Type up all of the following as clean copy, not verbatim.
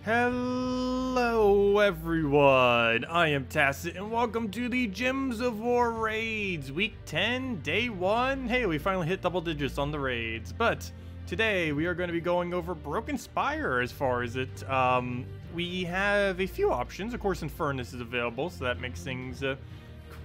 Hello everyone, I am Tacet and welcome to the Gems of War raids, week 10, day 1. Hey, we finally hit double digits on the raids, but today we are going to be going over Broken Spire as far as it. We have a few options. Of course, Infernus is available, so that makes things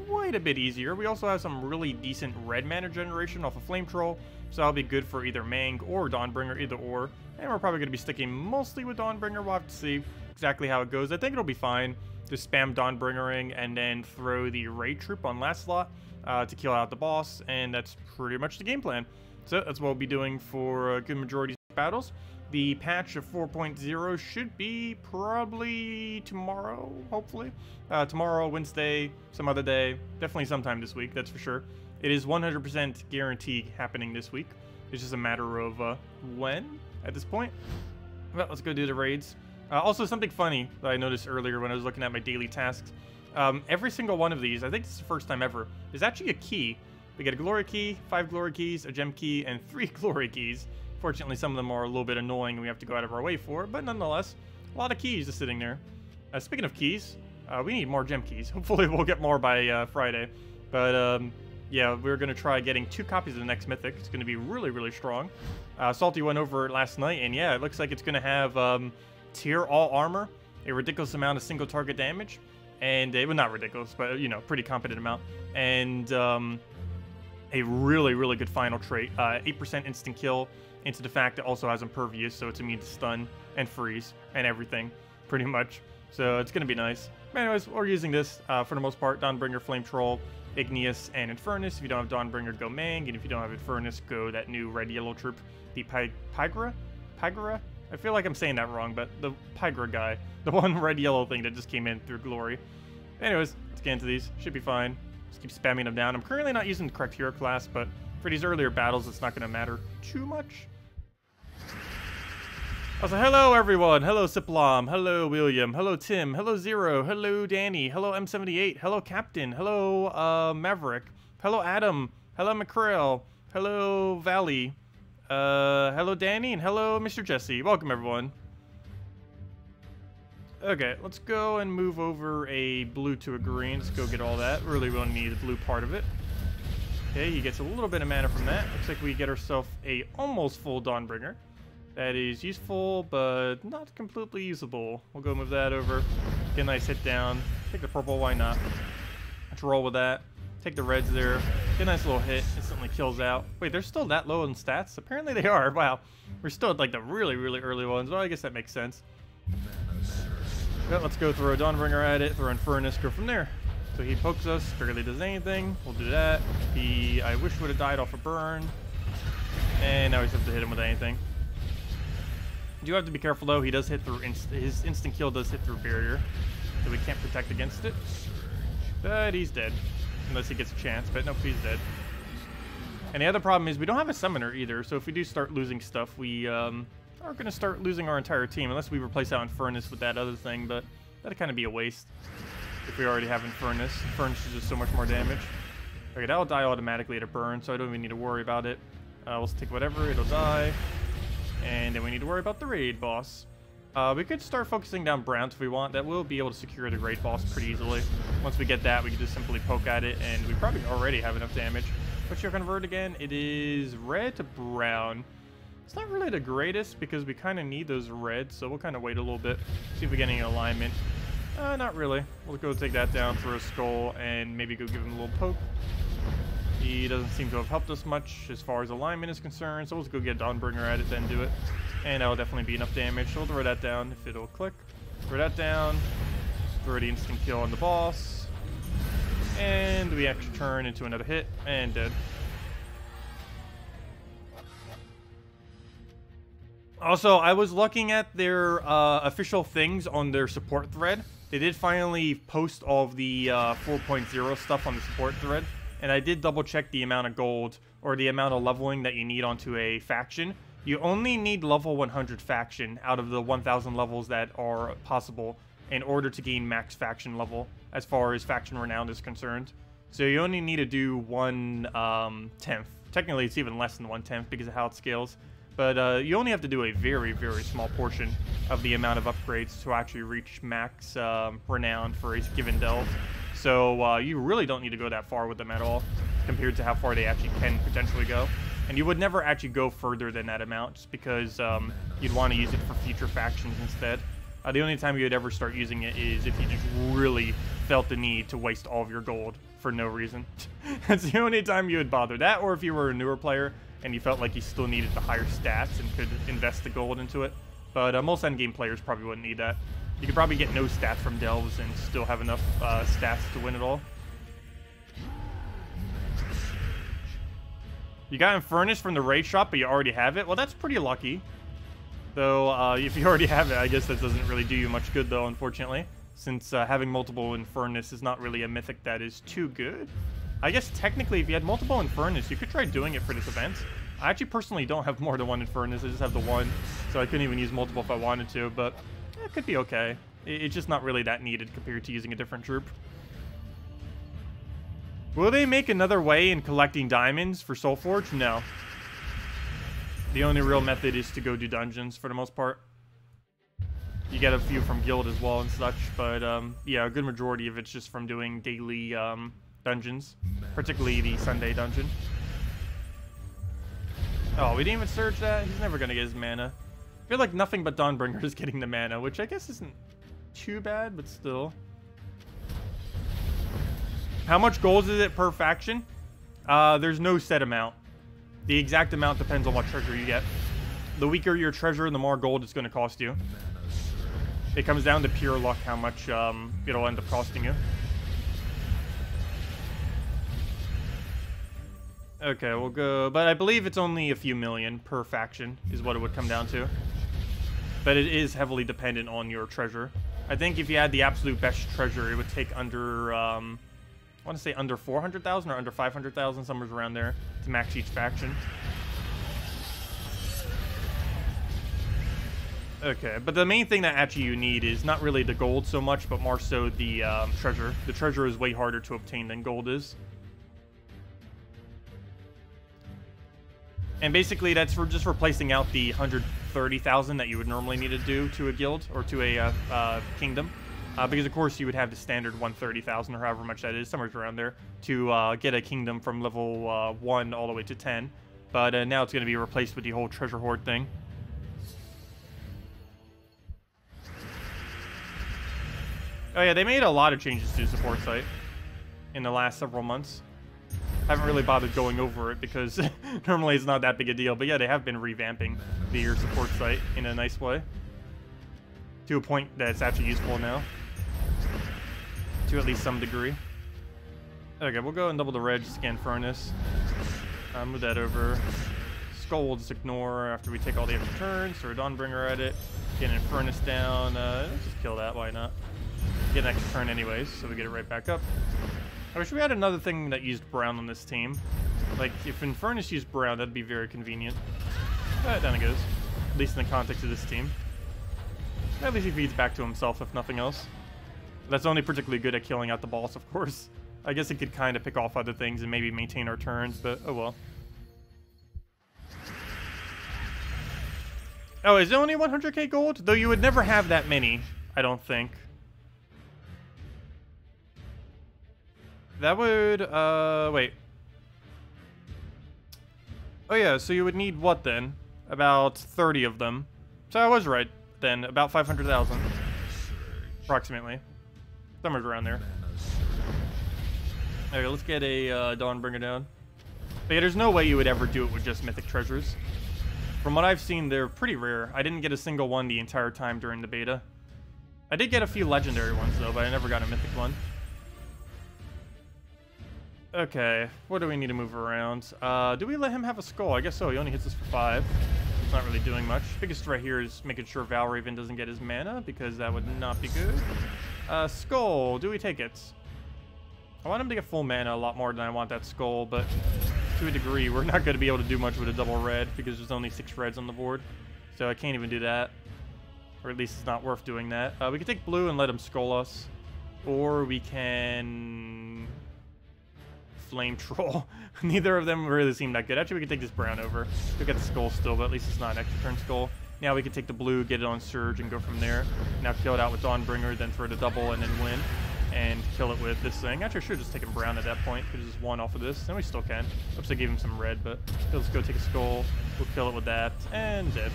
quite a bit easier. We also have some really decent red mana generation off of Flame Troll, so that'll be good for either Mang or Dawnbringer, either or. And we're probably going to be sticking mostly with Dawnbringer. We'll have to see exactly how it goes. I think it'll be fine. Just spam Dawnbringering and then throw the raid troop on last slot to kill out the boss, and that's pretty much the game plan. So that's what we'll be doing for a good majority of battles. The patch of 4.0 should be probably tomorrow, hopefully. Tomorrow, Wednesday, some other day. Definitely sometime this week, that's for sure. It is 100% guaranteed happening this week. It's just a matter of when at this point. Well, let's go do the raids. Also, something funny that I noticed earlier when I was looking at my daily tasks. Every single one of these, I think this is the first time ever, is actually a key. We get a glory key, 5 glory keys, a gem key, and 3 glory keys. Fortunately, some of them are a little bit annoying and we have to go out of our way for, but nonetheless, a lot of keys just sitting there. Speaking of keys, we need more gem keys. Hopefully we'll get more by Friday. But yeah, we're going to try getting 2 copies of the next Mythic. It's going to be really, really strong. Salty went over it last night, and yeah, it looks like it's going to have tier all armor, a ridiculous amount of single target damage, and, well, not ridiculous, but, you know, pretty competent amount, and a really, really good final trait, 8% instant kill, into the fact it also has impervious, so it's immune to stun and freeze and everything, pretty much. So it's going to be nice. But anyways, we're using this for the most part. Dawnbringer, Flame Troll, Igneous, and Infernus. If you don't have Dawnbringer, go Mang, and if you don't have Infernus, go that new red-yellow troop, the Pygra? I feel like I'm saying that wrong, but the Pygra guy, the one red-yellow thing that just came in through Glory. Anyways, let's get into these. Should be fine. Just keep spamming them down. I'm currently not using the correct hero class, but for these earlier battles, it's not going to matter too much. Also, hello everyone, hello Siplam, hello William, hello Tim, hello Zero, hello Danny, hello M78, hello Captain, hello Maverick, hello Adam, hello McCrail, hello Valley, hello Danny, and hello Mr. Jesse. Welcome everyone. Okay, let's go and move over a blue to a green. Let's go get all that. Really won't need the blue part of it. Okay, he gets a little bit of mana from that. Looks like we get ourselves a almost full Dawnbringer. That is useful, but not completely usable. We'll go move that over. Get a nice hit down. Take the purple, why not? Let's roll with that. Take the reds there. Get a nice little hit. Instantly kills out. Wait, they're still that low in stats? Apparently they are. Wow. We're still at like the really, really early ones. Well, I guess that makes sense. Well, let's go throw a Dawnbringer at it. Throw Infernus. Go from there. So he pokes us. Barely does anything. We'll do that. He, I wish, would have died off a burn. And now we just have to hit him with anything. You do have to be careful though, he does hit through, his instant kill does hit through barrier, so we can't protect against it. But he's dead, unless he gets a chance, but nope, he's dead. And the other problem is we don't have a summoner either, so if we do start losing stuff, we are going to start losing our entire team, unless we replace out Infernus with that other thing, but that'd kind of be a waste if we already have Infernus. Infernus is just so much more damage. Okay, that'll die automatically at a burn, so I don't even need to worry about it. We'll take whatever, it'll die. And then we need to worry about the raid boss. We could start focusing down Browns if we want. That will be able to secure the raid boss pretty easily. Once we get that, we can just simply poke at it, and we probably already have enough damage. What's your convert again? It is red to brown. It's not really the greatest because we kind of need those reds, so we'll kind of wait a little bit, see if we get any alignment. Not really. We'll go take that down, throw a skull, and maybe go give him a little poke. He doesn't seem to have helped us much as far as alignment is concerned, so let's go get Dawnbringer at it, then do it. And that'll definitely be enough damage, so we'll throw that down if it'll click. Throw that down. Throw the instant kill on the boss. And we actually turn into another hit, and dead. Also, I was looking at their official things on their support thread. They did finally post all of the 4.0 stuff on the support thread. And I did double check the amount of gold or the amount of leveling that you need onto a faction. You only need level 100 faction out of the 1000 levels that are possible in order to gain max faction level as far as faction renown is concerned. So you only need to do 1/10. Technically it's even less than 1/10 because of how it scales. But you only have to do a very, very small portion of the amount of upgrades to actually reach max renown for a given delve. So you really don't need to go that far with them at all, compared to how far they actually can potentially go. And you would never actually go further than that amount, just because you'd want to use it for future factions instead. The only time you would ever start using it is if you just really felt the need to waste all of your gold for no reason. That's the only time you would bother. That, or if you were a newer player and you felt like you still needed the higher stats and could invest the gold into it. But most endgame players probably wouldn't need that. You could probably get no stats from delves and still have enough stats to win it all. You got Infernus from the raid shop, but you already have it? Well, that's pretty lucky. Though, if you already have it, I guess that doesn't really do you much good, though, unfortunately. Since having multiple Infernus is not really a mythic that is too good. I guess, technically, if you had multiple Infernus, you could try doing it for this event. I actually personally don't have more than one Infernus, I just have the one. So I couldn't even use multiple if I wanted to, but it could be okay. It's just not really that needed compared to using a different troop. Will they make another way in collecting diamonds for Soulforge? No. The only real method is to go do dungeons for the most part. You get a few from guild as well and such, but yeah, a good majority of it's just from doing daily dungeons, particularly the Sunday dungeon. Oh, we didn't even search that? He's never gonna get his mana. I feel like nothing but Dawnbringer is getting the mana, which I guess isn't too bad, but still. How much gold is it per faction? There's no set amount. The exact amount depends on what treasure you get. The weaker your treasure, the more gold it's going to cost you. It comes down to pure luck how much it'll end up costing you. Okay, we'll go... But I believe it's only a few million per faction is what it would come down to. But it is heavily dependent on your treasure. I think if you had the absolute best treasure, it would take under... I want to say under 400,000 or under 500,000, somewhere around there, to max each faction. Okay, but the main thing that actually you need is not really the gold so much, but more so the treasure. The treasure is way harder to obtain than gold is. And basically, that's for just replacing out the 130,000 that you would normally need to do to a guild or to a kingdom. Because, of course, you would have the standard 130,000 or however much that is, somewhere around there, to get a kingdom from level 1 all the way to 10. But now it's going to be replaced with the whole treasure hoard thing. Oh, yeah, they made a lot of changes to the support site in the last several months. I haven't really bothered going over it because normally it's not that big a deal. But, yeah, they have been revamping the support site in a nice way. To a point that it's actually useful now. To at least some degree. Okay, we'll go and double the red, scan furnace. Move that over. Skull we'll just ignore after we take all the extra turns. Throw a Dawnbringer at it. Get an furnace down. Let's just kill that, why not? Get an extra turn anyways, so we get it right back up. I wish we had another thing that used brown on this team. Like, if Infernus used brown, that'd be very convenient. But down it goes. At least in the context of this team. At least he feeds back to himself, if nothing else. That's only particularly good at killing out the boss, of course. I guess it could kind of pick off other things and maybe maintain our turns, but oh well. Oh, is it only 100k gold? Though you would never have that many, I don't think. That would, wait. Oh yeah, so you would need what then? About 30 of them. So I was right then, about 500,000. Approximately. Somewhere around there. Okay, let's get a Dawnbringer down. But yeah, there's no way you would ever do it with just mythic treasures. From what I've seen, they're pretty rare. I didn't get a single one the entire time during the beta. I did get a few legendary ones though, but I never got a mythic one. Okay, what do we need to move around? Do we let him have a skull? I guess so. He only hits us for 5. It's not really doing much. Biggest threat here is making sure Valraven doesn't get his mana, because that would not be good. Skull, do we take it? I want him to get full mana a lot more than I want that skull, but to a degree, we're not going to be able to do much with a double red, because there's only 6 reds on the board. So I can't even do that. Or at least it's not worth doing that. We can take blue and let him skull us. Or we can Flame Troll. Neither of them really seem that good. Actually, we can take this brown over. We get the skull still, but at least it's not an extra turn skull. Now we can take the blue, get it on Surge, and go from there. Now kill it out with Dawnbringer, then throw the double, and then win. And kill it with this thing. Actually, I should have just taken brown at that point. Could have just won off of this. And we still can. Oops, I gave him some red, but let's go take a skull. We'll kill it with that. And dead.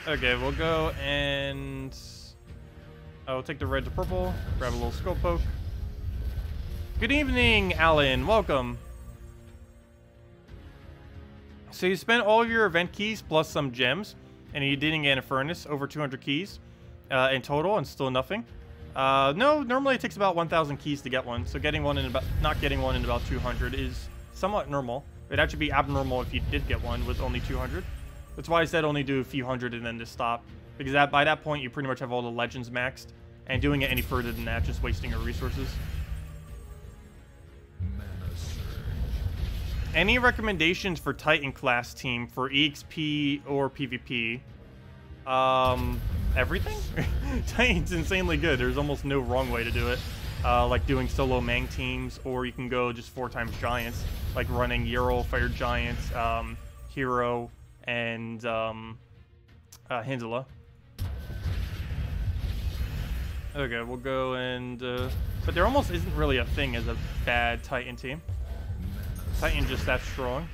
Okay, we'll go and... I'll take the red to purple. Grab a little skull poke. Good evening, Alan. Welcome. So you spent all of your event keys plus some gems, and you didn't get a furnace, over 200 keys in total, and still nothing. No, normally it takes about 1,000 keys to get one, so getting one in about, not getting one in about 200 is somewhat normal. It'd actually be abnormal if you did get one with only 200. That's why I said only do a few hundred and then just stop, because by that point you pretty much have all the legends maxed, and doing it any further than that just wasting your resources. Any recommendations for Titan class team for EXP or PvP? Everything? Titan's insanely good. There's almost no wrong way to do it. Like doing solo Mang teams, or you can go just 4 times Giants, like running Ural, Fire Giants, Hero, and Hindela. Okay, we'll go and... but there almost isn't really a thing as a bad Titan team. Titan just that strong.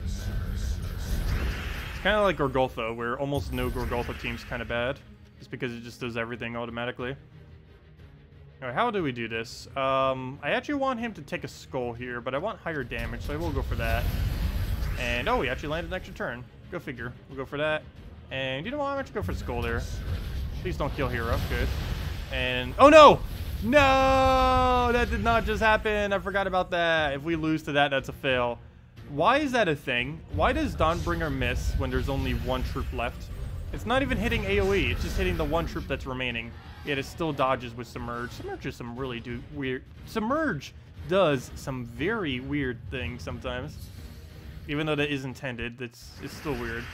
It's kind of like Gorgoltha, where almost no Gorgoltha team's kind of bad, just because it just does everything automatically. Alright, how do we do this? I actually want him to take a skull here, but I want higher damage, so I will go for that. And, oh, we actually landed an extra turn. Go figure. We'll go for that. And, you know what? I'm actually go for skull there. Please don't kill Hero. Good. And, oh no! No! That did not just happen. I forgot about that. If we lose to that, that's a fail. Why is that a thing? Why does Dawnbringer miss when there's only 1 troop left? It's not even hitting AoE. It's just hitting the 1 troop that's remaining. Yet it still dodges with Submerge. Submerge is some really weird... Submerge does some very weird things sometimes. Even though that is intended, it's still weird.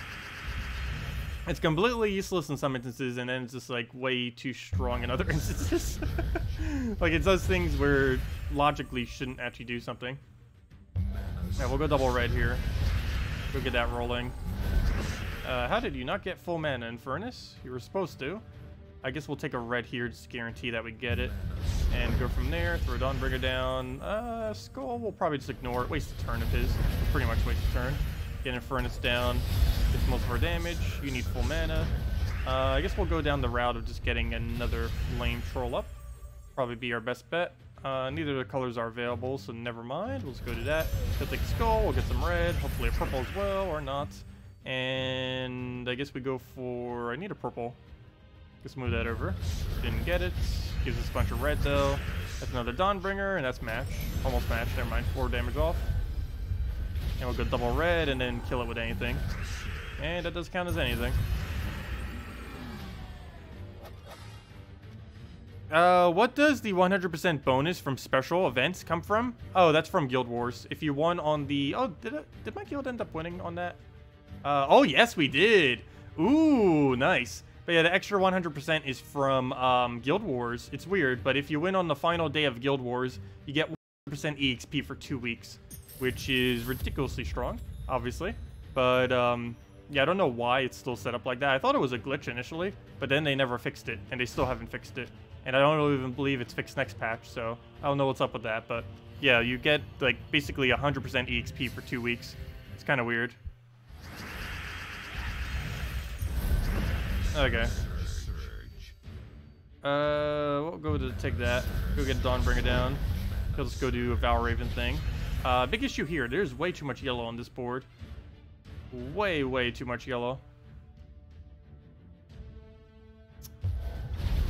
It's completely useless in some instances, and then it's just like way too strong in other instances. Like it does things where logically shouldn't actually do something. Yeah, we'll go double red here. Go get that rolling. How did you not get full mana in Furnace? You were supposed to. I guess we'll take a red here just to guarantee that we get it. And go from there, throw Dawnbringer down. Skull, we'll probably just ignore it. Waste a turn of his. We'll pretty much waste a turn. Get Infernus down. Gets most of our damage. You need full mana. I guess we'll go down the route of just getting another Flame Troll up. Probably be our best bet. Neither of the colors are available, so never mind. We'll just go do that. He'll take a skull. We'll get some red. Hopefully a purple as well, or not. And I guess we go for... I need a purple. Let's move that over. Didn't get it. Gives us a bunch of red, though. That's another Dawnbringer, and that's match. Almost match. Never mind. 4 damage off. And we'll go double red, and then kill it with anything. And that does count as anything. What does the 100% bonus from special events come from? Oh, that's from Guild Wars. If you won on the... Oh, did my guild end up winning on that? Oh, yes, we did. Ooh, nice. But yeah, the extra 100% is from Guild Wars. It's weird, but if you win on the final day of Guild Wars, you get 100% EXP for 2 weeks, which is ridiculously strong, obviously. But, yeah, I don't know why it's still set up like that. I thought it was a glitch initially, but then they never fixed it, and they still haven't fixed it. And I don't even believe it's fixed next patch, so I don't know what's up with that. But, yeah, you get, like, basically 100% EXP for 2 weeks. It's kind of weird. Okay. We'll go to take that. Go get Dawnbringer down. He'll just go do a Valraven thing. Big issue here. There's way too much yellow on this board. Way too much yellow.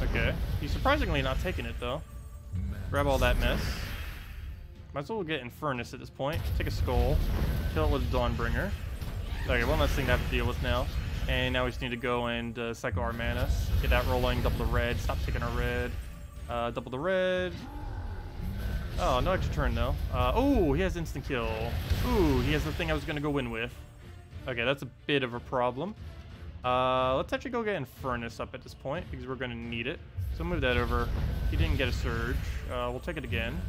Okay. He's surprisingly not taking it, though. Grab all that mess. Might as well get Infernus at this point. Take a skull. Kill it with Dawnbringer. Okay, one less thing to have to deal with now. And now we just need to go and cycle our mana. Get that rolling, double the red. Stop taking our red. Double the red. Oh, no extra turn though. Oh, he has instant kill. Ooh, he has the thing I was going to go win with. Okay, that's a bit of a problem. Let's actually go get Infernus up at this point, because we're going to need it. So move that over. He didn't get a surge. We'll take it again.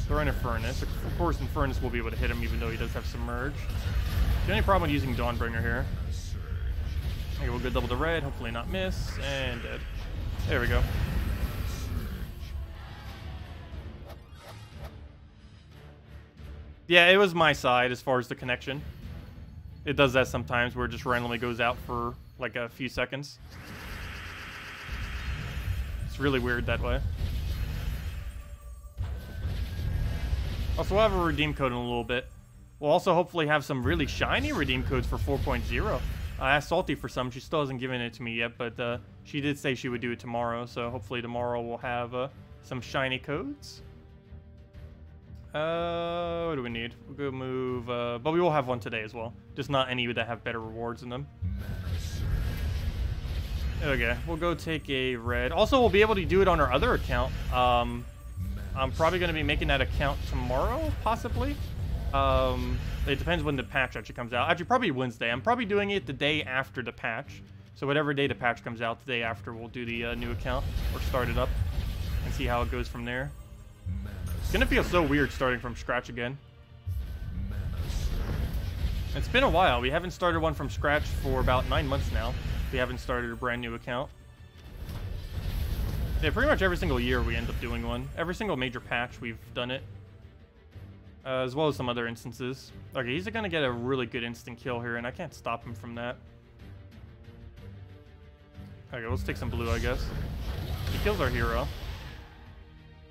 Throw in Infernus. Of course, Infernus will be able to hit him, even though he does have Submerge. The only problem with using Dawnbringer here. Okay, we'll go double the red, hopefully not miss, and dead. There we go. Yeah, it was my side as far as the connection. It does that sometimes where it just randomly goes out for like a few seconds. It's really weird that way. Also, we'll have a redeem code in a little bit. We'll also hopefully have some really shiny redeem codes for 4.0. I asked Salty for some. She still hasn't given it to me yet, but she did say she would do it tomorrow. So hopefully tomorrow we'll have some shiny codes. What do we need? We'll go move, but we will have one today as well. Just not any that have better rewards in them. Okay, we'll go take a red. Also, we'll be able to do it on our other account. I'm probably going to be making that account tomorrow, possibly. It depends when the patch actually comes out. Actually, probably Wednesday. I'm probably doing it the day after the patch. So whatever day the patch comes out, the day after, we'll do the new account or start it up and see how it goes from there. It's gonna feel so weird starting from scratch again. It's been a while. We haven't started one from scratch for about 9 months now. We haven't started a brand new account. Yeah, pretty much every single year we end up doing one. Every single major patch we've done it. As well as some other instances. Okay, he's gonna get a really good instant kill here, and I can't stop him from that. Okay, let's take some blue, I guess. He kills our hero.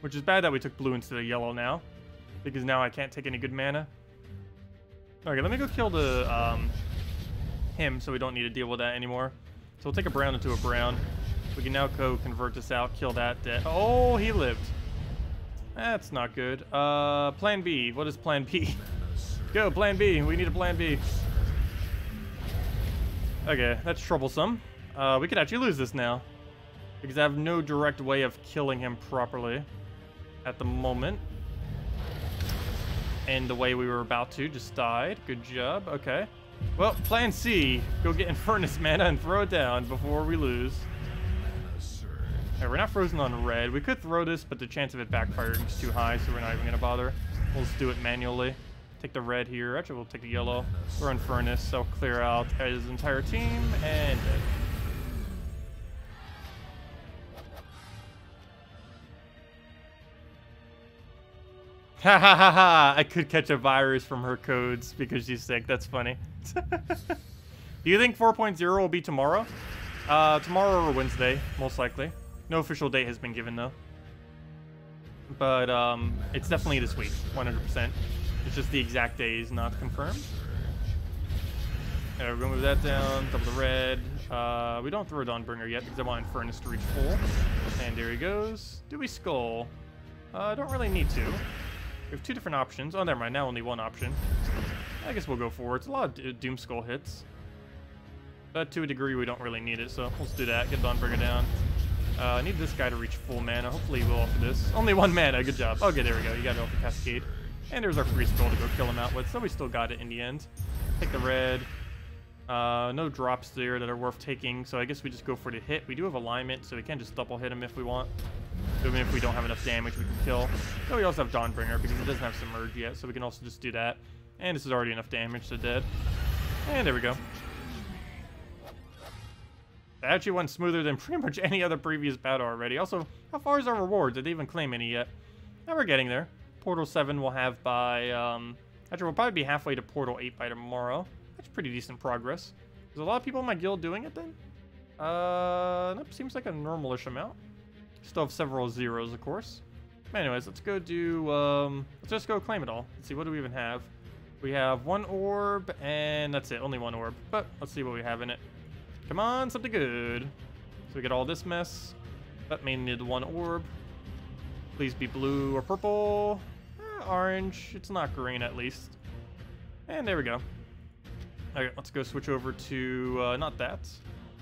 Which is bad that we took blue instead of yellow now. Because now I can't take any good mana. Okay, let me go kill the him so we don't need to deal with that anymore. So we'll take a brown into a brown. We can now go convert this out, kill that dead. Oh, he lived. That's not good. Plan B. What is plan B? Go, plan B. We need a plan B. Okay, that's troublesome. We could actually lose this now. Because I have no direct way of killing him properly at the moment. And the way we were about to just died. Good job. Okay. Well, plan C. Go get Infernus mana and throw it down before we lose. Okay, we're not frozen on red. We could throw this, but the chance of it backfiring is too high, so we're not even going to bother. We'll just do it manually. Take the red here. Actually, we'll take the yellow. Throw Infernus, so clear out his entire team, and dead. Ha ha ha ha! I could catch a virus from her codes because she's sick. That's funny. Do you think 4.0 will be tomorrow? Tomorrow or Wednesday, most likely. No official date has been given, though. But, it's definitely this week, 100%. It's just the exact day is not confirmed. We're gonna move that down, double the red. We don't throw Dawnbringer yet because I want Infernus to reach full. And there he goes. Do we skull? I don't really need to. We have two different options. Oh, never mind. Now only one option. I guess we'll go for it. It's a lot of Doom Skull hits. But to a degree, we don't really need it, so let's do that. Get Dawnbringer down. I need this guy to reach full mana. Hopefully he will off of this. Only 1 mana. Good job. Okay, there we go. You got it off the Cascade. And there's our free skull to go kill him out with, so we still got it in the end. Take the red. No drops there that are worth taking, so I guess we just go for the hit. We do have alignment, so we can just double hit him if we want. Even if we don't have enough damage, we can kill. So we also have Dawnbringer because it doesn't have Submerge yet, so we can also just do that. And this is already enough damage, so dead. And there we go. That actually went smoother than pretty much any other previous battle already. Also, how far is our rewards? Did they even claim any yet? Now we're getting there. Portal 7 we'll have by, actually we'll probably be halfway to Portal 8 by tomorrow. That's pretty decent progress. There's a lot of people in my guild doing it then? That seems like a normalish amount. Still have several zeros, of course. Anyways, let's go do, let's just go claim it all. Let's see, what do we even have? We have 1 orb, and that's it, only 1 orb. But let's see what we have in it. Come on, something good. So we get all this mess. But mainly the 1 orb. Please be blue or purple. Orange. It's not green, at least. And there we go. Okay, let's go switch over to, not that.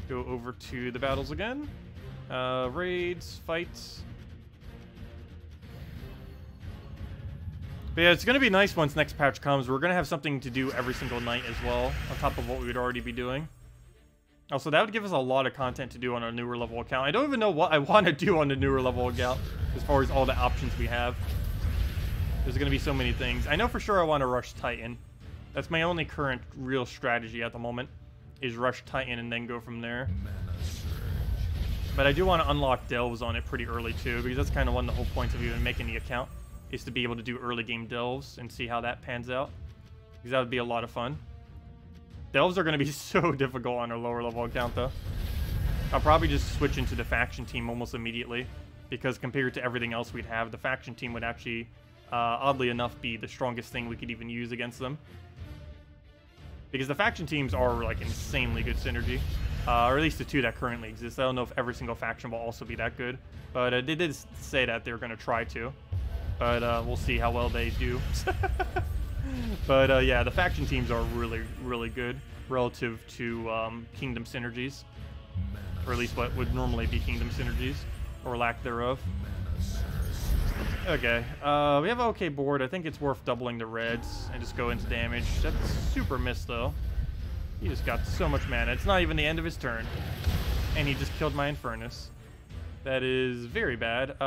Go over to the battles again. Raids, fights. But yeah, it's going to be nice once next patch comes. We're going to have something to do every single night as well, on top of what we would already be doing. Also, that would give us a lot of content to do on our newer level account. I don't even know what I want to do on the newer level account, as far as all the options we have. There's going to be so many things. I know for sure I want to rush Titan. That's my only current real strategy at the moment, is rush Titan and then go from there. But I do want to unlock delves on it pretty early too, because that's kind of one of the whole points of even making the account, is to be able to do early game delves and see how that pans out, because that would be a lot of fun. Delves are going to be so difficult on our lower level account though. I'll probably just switch into the faction team almost immediately, because compared to everything else we'd have, the faction team would actually, oddly enough, be the strongest thing we could even use against them. Because the faction teams are like insanely good synergy. Or at least the two that currently exist. I don't know if every single faction will also be that good. But they did say that they're going to try to. But we'll see how well they do. But yeah, the faction teams are really, really good relative to kingdom synergies. Or at least what would normally be kingdom synergies. Or lack thereof. Okay, we have an okay board. I think it's worth doubling the reds and just go into damage. That's super missed though. He just got so much mana. It's not even the end of his turn. And he just killed my Infernus. That is very bad.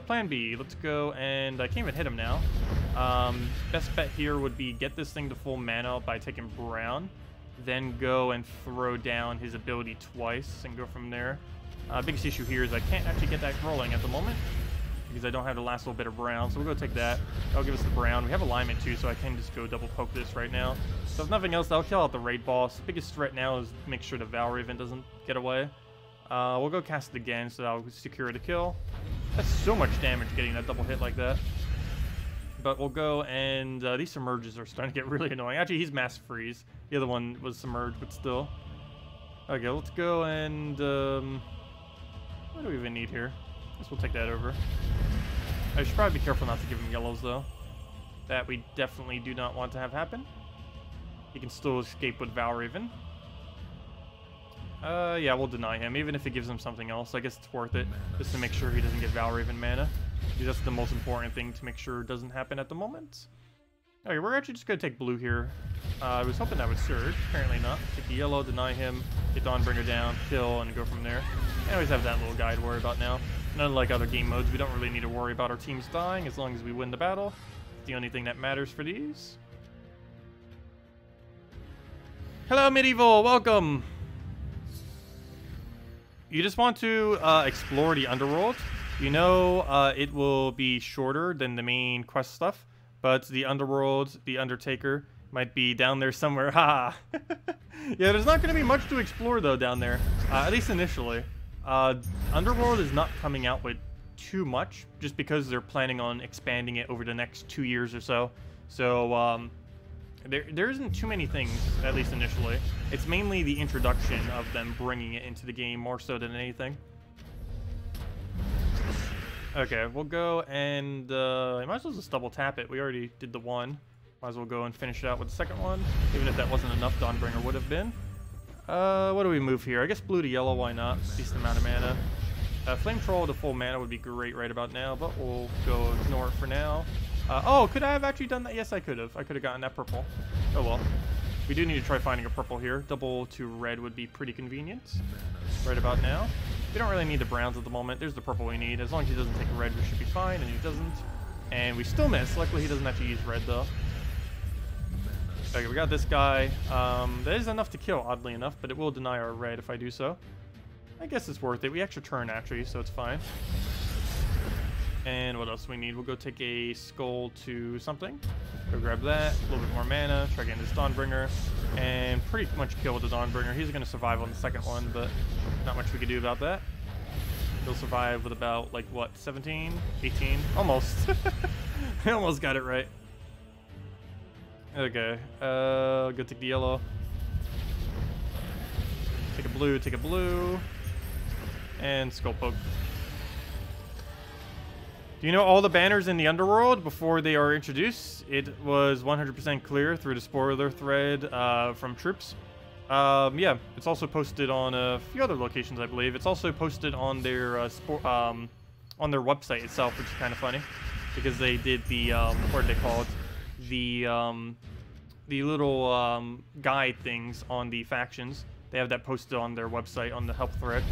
Plan B. Let's go, and I can't even hit him now. Best bet here would be get this thing to full mana by taking brown. Then go and throw down his ability twice and go from there. Biggest issue here is I can't actually get that rolling at the moment, because I don't have the last little bit of brown, so we'll go take that. That'll give us the brown. We have alignment too, so I can just go double poke this right now. So if nothing else, that'll kill out the raid boss. Biggest threat now is make sure the Valraven doesn't get away. We'll go cast it again, so that'll secure the kill. That's so much damage getting that double hit like that. But we'll go, and these submerges are starting to get really annoying. Actually, he's mass freeze. The other one was submerged, but still. Okay, let's go and what do we even need here? I guess we'll take that over. I should probably be careful not to give him yellows, though. That we definitely do not want to have happen. He can still escape with Valraven. Yeah, we'll deny him, even if it gives him something else. I guess it's worth it, just to make sure he doesn't get Valraven mana. Because that's the most important thing to make sure it doesn't happen at the moment. Okay, we're actually just going to take blue here. I was hoping that would surge. Apparently not. Take the yellow, deny him, get Dawnbringer down, kill, and go from there. I always have that little guy to worry about now. None like other game modes, we don't really need to worry about our teams dying as long as we win the battle. It's the only thing that matters for these. Hello, Medieval! Welcome! You just want to explore the Underworld. You know it will be shorter than the main quest stuff, but the Underworld, the Undertaker, might be down there somewhere. Ha! Yeah, there's not going to be much to explore, though, down there. At least initially. Underworld is not coming out with too much, just because they're planning on expanding it over the next 2 years or so. So, there isn't too many things, at least initially. It's mainly the introduction of them bringing it into the game more so than anything. Okay, we'll go and I might as well just double tap it. We already did the one. Might as well go and finish it out with the second one. Even if that wasn't enough, Dawnbringer would have been. What do we move here? I guess blue to yellow, why not? Decent amount of mana. Flame Troll to full mana would be great right about now, but we'll go ignore it for now. Oh, could I have actually done that? Yes, I could have. I could have gotten that purple. Oh well. We do need to try finding a purple here. Double to red would be pretty convenient right about now. We don't really need the browns at the moment. There's the purple we need. As long as he doesn't take a red, we should be fine, and he doesn't. And we still miss. Luckily, he doesn't actually use red, though. Okay, we got this guy. That is enough to kill, oddly enough, but it will deny our red if I do so. I guess it's worth it. We extra turn, actually, so it's fine. And what else do we need? We'll go take a skull to something. Go grab that. A little bit more mana. Try getting this Dawnbringer. And pretty much kill with the Dawnbringer. He's going to survive on the second one, but not much we can do about that. He'll survive with about, like, what, 17? 18? Almost. I almost got it right. Okay. Go take the yellow. Take a blue, take a blue. And skull poke. Do you know all the banners in the Underworld before they are introduced? It was 100% clear through the spoiler thread from troops. Yeah, it's also posted on a few other locations, I believe. It's also posted on their website itself, which is kind of funny. because they did the, what do they call it? The little guide things on the factions. They have that posted on their website on the help thread.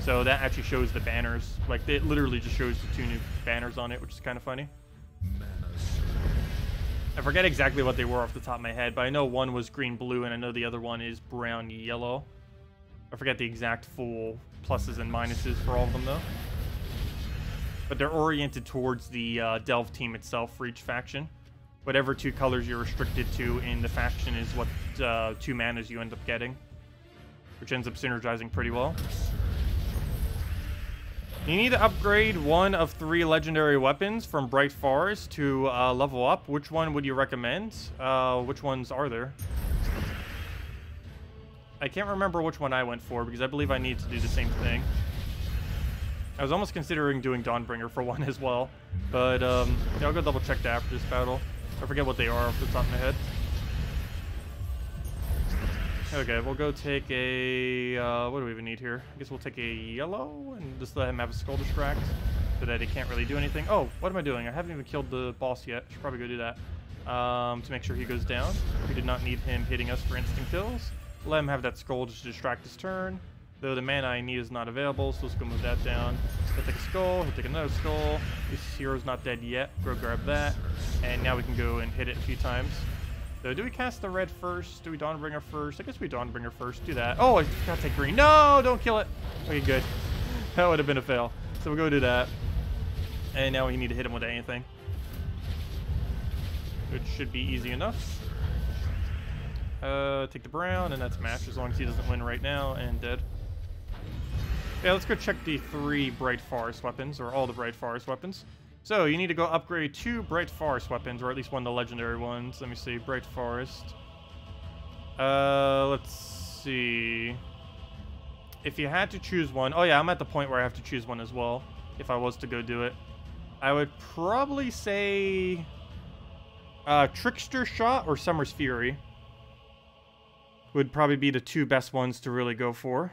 So that actually shows the banners. Like, it literally just shows the 2 new banners on it, which is kind of funny. I forget exactly what they were off the top of my head, but I know one was green-blue, and I know the other one is brown-yellow. I forget the exact full pluses and minuses for all of them, though. But they're oriented towards the Delve team itself for each faction. Whatever 2 colors you're restricted to in the faction is what 2 manas you end up getting, which ends up synergizing pretty well. You need to upgrade 1 of 3 legendary weapons from Bright Forest to level up. Which one would you recommend? Which ones are there? I can't remember which one I went for because I believe I need to do the same thing. I was almost considering doing Dawnbringer for 1 as well, but yeah, I'll go double check that after this battle. I forget what they are off the top of my head. Okay, we'll go take a, what do we even need here? I guess we'll take a yellow and just let him have a skull distract so that he can't really do anything. Oh, what am I doing? I haven't even killed the boss yet. Should probably go do that to make sure he goes down. We did not need him hitting us for instant kills. Let him have that skull just to distract his turn. Though the mana I need is not available, so let's go move that down. He'll take a skull, he'll take another skull. This hero's not dead yet. Go grab that. And now we can go and hit it a few times. So do we cast the red first? Do we Dawnbringer first? I guess we Dawnbringer first. Do that. Oh, I forgot to take green. No, don't kill it. Okay, good. That would have been a fail. So we'll go do that. And now we need to hit him with anything, which should be easy enough. Take the brown, and that's match as long as he doesn't win right now, and dead. Yeah, let's go check the 3 Bright Forest weapons, or all the Bright Forest weapons. So, you need to go upgrade 2 Bright Forest weapons, or at least 1 of the legendary ones. Let me see, Bright Forest. Let's see. If you had to choose one... Oh yeah, I'm at the point where I have to choose one as well, if I was to go do it. I would probably say... Trickster Shot or Summer's Fury would probably be the 2 best ones to really go for.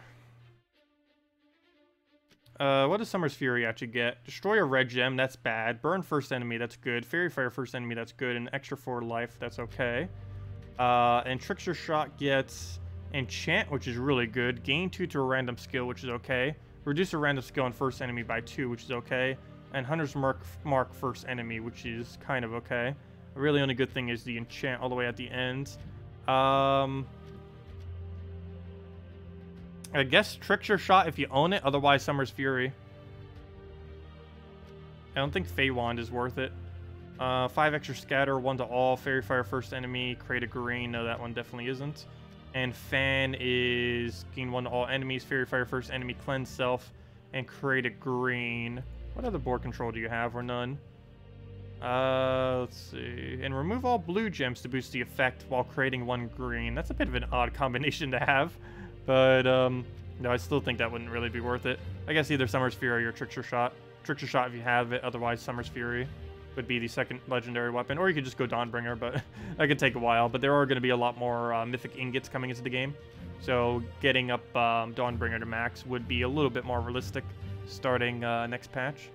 What does Summer's Fury actually get? Destroy a red gem, that's bad. Burn first enemy, that's good. Fairy Fire first enemy, that's good. And extra 4 life, that's okay. And Trickster Shot gets Enchant, which is really good. Gain 2 to a random skill, which is okay. Reduce a random skill on first enemy by 2, which is okay. And Hunter's Mark first enemy, which is kind of okay. The really only good thing is the Enchant all the way at the end. I guess Trickster Shot if you own it, otherwise Summer's Fury. I don't think Fey Wand is worth it. 5 extra scatter, 1 to all, Fairy Fire first enemy, create a green. No, that one definitely isn't. And Fan is gain 1 to all enemies, Fairy Fire first enemy, cleanse self, and create a green. What other board control do you have, or none? Let's see. And remove all blue gems to boost the effect while creating 1 green. That's a bit of an odd combination to have. But, no, I still think that wouldn't really be worth it. I guess either Summer's Fury or Trickster Shot. Trickster Shot if you have it, otherwise Summer's Fury would be the 2nd legendary weapon. Or you could just go Dawnbringer, but that could take a while. But there are going to be a lot more Mythic ingots coming into the game. So getting up Dawnbringer to max would be a little bit more realistic starting next patch.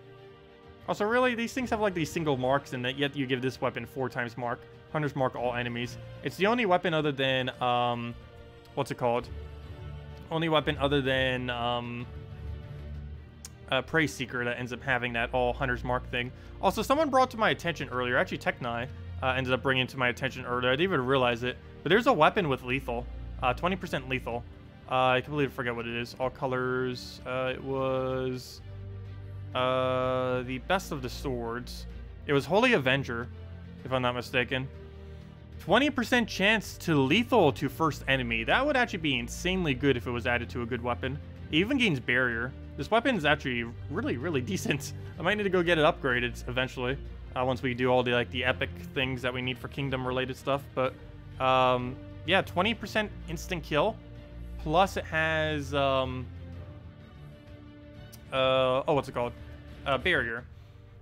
Also, really, these things have like these single marks, and yet you give this weapon 4 times mark. Hunter's Mark all enemies. It's the only weapon other than, what's it called? Only weapon other than Prey Seeker that ends up having that all Hunter's Mark thing. Also, someone brought to my attention earlier, actually Techni ended up bringing to my attention earlier. I didn't even realize it, but there's a weapon with lethal, 20% lethal. I completely forget what it is. All colors. It was the best of the swords. It was Holy Avenger, if I'm not mistaken. 20% chance to lethal to first enemy. That would actually be insanely good if it was added to a good weapon. It even gains barrier. This weapon is actually really, really decent. I might need to go get it upgraded eventually. Once we do all the the epic things that we need for kingdom related stuff. But yeah, 20% instant kill. Plus it has what's it called? Barrier.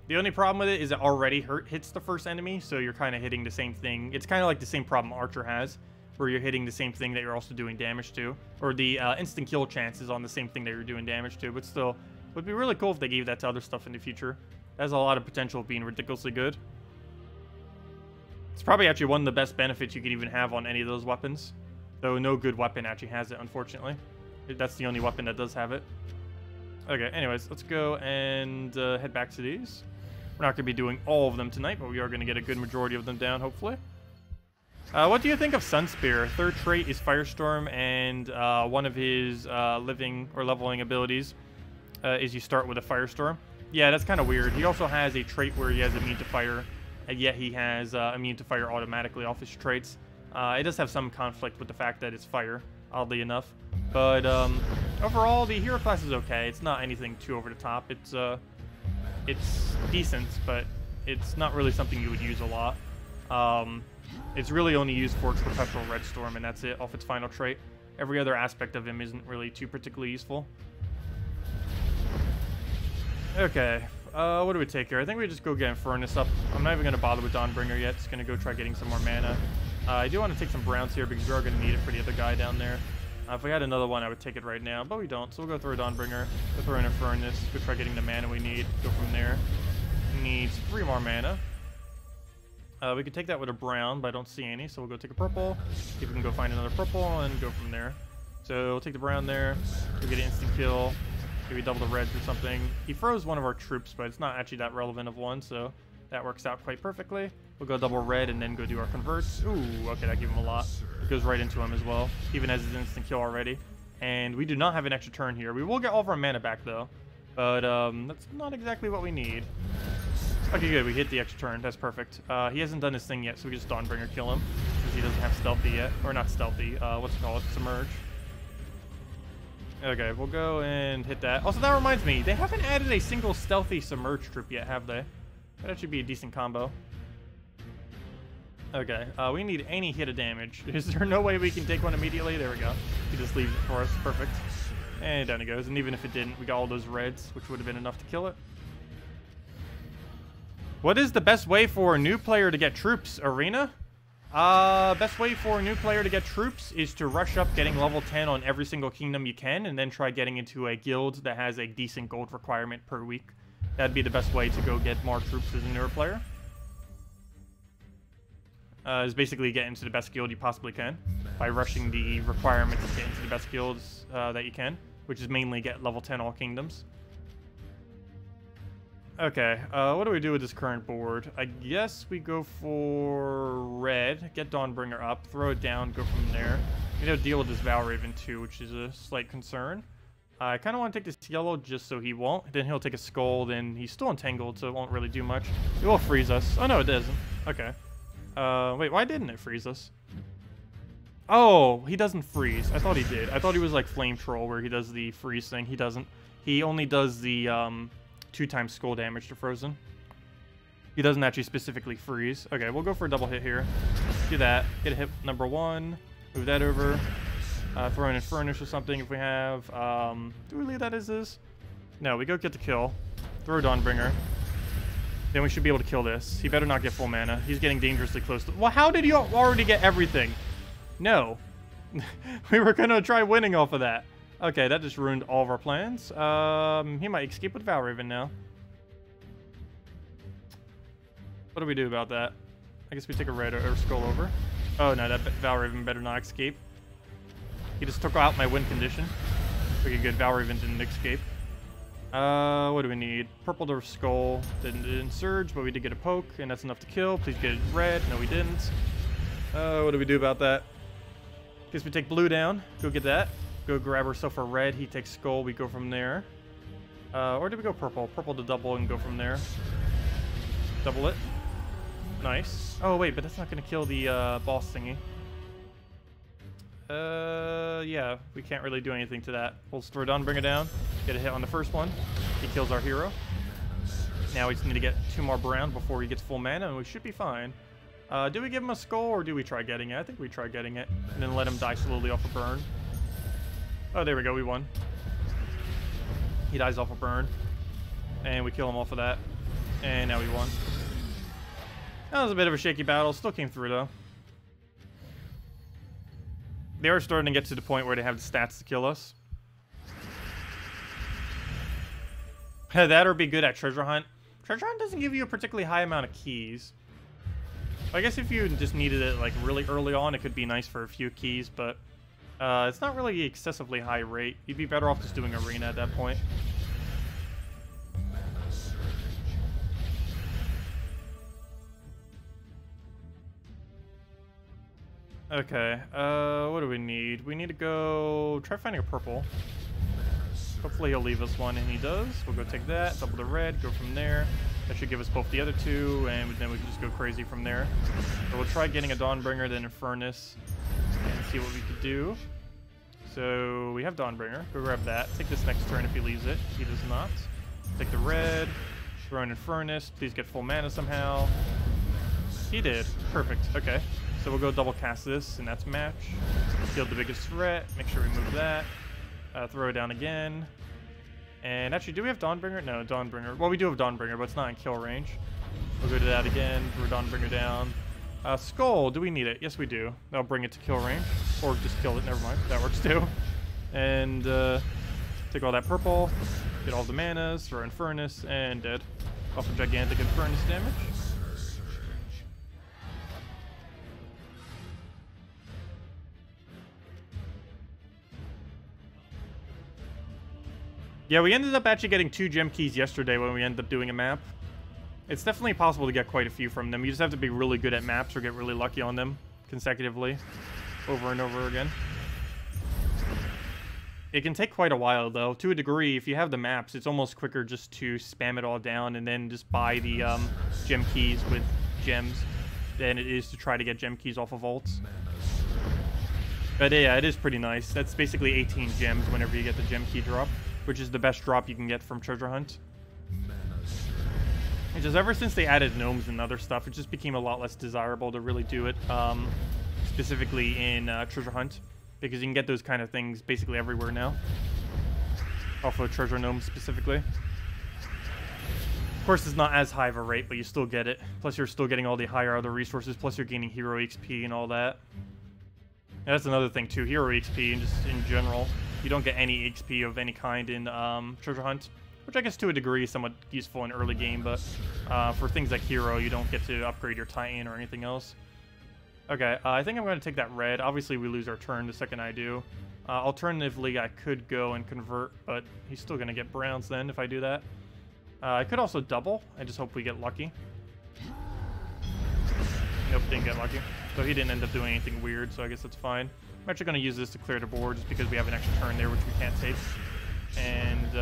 The only problem with it is it already hits the first enemy, so you're kind of hitting the same thing. It's kind of like the same problem Archer has, where you're hitting the same thing that you're also doing damage to. Or the instant kill chance is on the same thing that you're doing damage to, but still, Would be really cool if they gave that to other stuff in the future. It has a lot of potential of being ridiculously good. It's probably actually one of the best benefits you could even have on any of those weapons. Though no good weapon actually has it, unfortunately. That's the only weapon that does have it. Okay, anyways, let's go and head back to these. We're not going to be doing all of them tonight, but we are going to get a good majority of them down, hopefully. What do you think of Sunspire? Third trait is Firestorm, and one of his living or leveling abilities is you start with a Firestorm. Yeah, that's kind of weird. He also has a trait where he has immune to fire, and yet he has immune to fire automatically off his traits. It does have some conflict with the fact that it's fire, oddly enough. But overall, the hero class is okay. It's not anything too over the top. It's decent, but it's not really something you would use a lot. It's really only used for its Perpetual Red Storm, and that's it, off its final trait. Every other aspect of him isn't really too particularly useful. Okay, what do we take here? I think we just go get Furnace up. I'm not even going to bother with Dawnbringer yet. Just going to go try getting some more mana. I do want to take some browns here because we are going to need it for the other guy down there. If we had another one, I would take it right now, but we don't. So we'll go through a Dawnbringer, go throw in a Furnace, go try getting the mana we need, go from there. Needs 3 more mana. We could take that with a brown, but I don't see any, so we'll go take a purple. See if we can go find another purple and go from there. So we'll take the brown there. We'll get an instant kill. Maybe double the reds or something. He froze one of our troops, but it's not actually that relevant of one, so that works out quite perfectly. We'll go double red and then go do our converts. Ooh, okay, that gave him a lot. It goes right into him as well, even as his instant kill already. And we do not have an extra turn here. We will get all of our mana back, though. But that's not exactly what we need. Okay, good. We hit the extra turn. That's perfect. He hasn't done his thing yet, so we just Dawnbringer kill him, since he doesn't have stealthy yet. Or not stealthy. What's it called? Submerge. Okay, we'll go and hit that. Also, that reminds me, they haven't added a single stealthy Submerge troop yet, have they? That should be a decent combo. Okay, we need any hit of damage. Is there no way we can take one immediately? There we go. He just leaves it for us. Perfect. And down it goes. And even if it didn't, we got all those reds, which would have been enough to kill it. What is the best way for a new player to get troops? Arena? Best way for a new player to get troops is to rush up getting level 10 on every single kingdom you can, and then try getting into a guild that has a decent gold requirement per week. That'd be the best way to go get more troops as a newer player. Is basically get into the best guild you possibly can by rushing the requirements to get into the best guilds that you can, which is mainly get level 10 all kingdoms. Okay, what do we do with this current board? I guess we go for red, get Dawnbringer up, throw it down, go from there. We gotta deal with this Valraven too, which is a slight concern. I kind of want to take this yellow just so he won't. Then he'll take a Skull, then he's still entangled, so it won't really do much. It will freeze us. Oh, no, it doesn't. Okay. Wait, why didn't it freeze us? Oh, he doesn't freeze. I thought he did. I thought he was like Flame Troll, where he does the freeze thing. He doesn't. He only does the 2x skull damage to Frozen. He doesn't actually specifically freeze. Okay, we'll go for a double hit here. Do that. Get a hit number 1. Move that over. Throw in a Furnace or something if we have. Do we leave that as is? No, we go get the kill. Throw Dawnbringer. Then we should be able to kill this. He better not get full mana. He's getting dangerously close to... Well, how did you already get everything? No. We were going to try winning off of that. Okay, that just ruined all of our plans. He might escape with Valraven now. What do we do about that? I guess we take a red or skull over. Oh, no, that Valraven better not escape. He just took out my win condition. Okay, good. Valraven didn't escape. What do we need? Purple to skull. Didn't surge, but we did get a poke, and that's enough to kill. Please get it red. No, we didn't. What do we do about that? Guess we take blue down. Go get that. Go grab ourselves a red. He takes skull. We go from there. Or did we go purple? Purple to double and go from there. Double it. Nice. Oh, wait, but that's not going to kill the boss thingy. Yeah, we can't really do anything to that. We'll just throw Dawnbringer down, get a hit on the first one. He kills our hero. Now we just need to get 2 more brown before he gets full mana, and we should be fine. Do we give him a skull, or do we try getting it? I think we try getting it, and then let him die slowly off a burn. Oh, there we go, we won. He dies off a burn, and we kill him off of that, and now we won. That was a bit of a shaky battle, still came through though. They are starting to get to the point where they have the stats to kill us. That or be good at treasure hunt. Treasure hunt doesn't give you a particularly high amount of keys. I guess if you just needed it like really early on, it could be nice for a few keys, but it's not really excessively high rate. You'd be better off just doing arena at that point. Okay, what do we need? We need to go try finding a purple. Hopefully he'll leave us one, and he does. We'll go take that, double the red, go from there. That should give us both the other two, and then we can just go crazy from there. So we'll try getting a Dawnbringer, then a Furnace, and see what we could do. So we have Dawnbringer. Go grab that. Take this next turn if he leaves it. He does not. Take the red, throw in a Furnace. Please get full mana somehow. He did. Perfect. Okay. So we'll go double cast this, and that's match. Kill the biggest threat. Make sure we move that. Throw it down again. And actually, do we have Dawnbringer? No, Dawnbringer. Well, we do have Dawnbringer, but it's not in kill range. We'll go to that again. Throw Dawnbringer down. Skull, do we need it? Yes, we do. That'll bring it to kill range. Or just kill it. Never mind. That works too. And take all that purple. Get all the manas. Throw in Furnace. And dead. Off a gigantic and Furnace damage. Yeah, we ended up actually getting 2 gem keys yesterday when we ended up doing a map. It's definitely possible to get quite a few from them. You just have to be really good at maps or get really lucky on them consecutively over and over again. It can take quite a while, though. To a degree, if you have the maps, it's almost quicker just to spam it all down and then just buy the gem keys with gems than it is to try to get gem keys off of vaults. But yeah, it is pretty nice. That's basically 18 gems whenever you get the gem key drop, which is the best drop you can get from treasure hunt. It's just ever since they added gnomes and other stuff, it just became a lot less desirable to really do it, specifically in treasure hunt, because you can get those kind of things basically everywhere now. Off of treasure gnomes specifically. Of course, it's not as high of a rate, but you still get it. Plus, you're still getting all the higher other resources. Plus, you're gaining hero XP and all that. And that's another thing too. Hero XP and just in general. You don't get any XP of any kind in treasure hunt, which I guess to a degree is somewhat useful in early game, but for things like hero, you don't get to upgrade your Titan or anything else. Okay, I think I'm going to take that red. Obviously, we lose our turn the second I do. Alternatively, I could go and convert, but he's still going to get browns then if I do that. I could also double. I just hope we get lucky. Nope, didn't get lucky. So he didn't end up doing anything weird, so I guess that's fine. I'm actually going to use this to clear the board just because we have an extra turn there, which we can't take. And,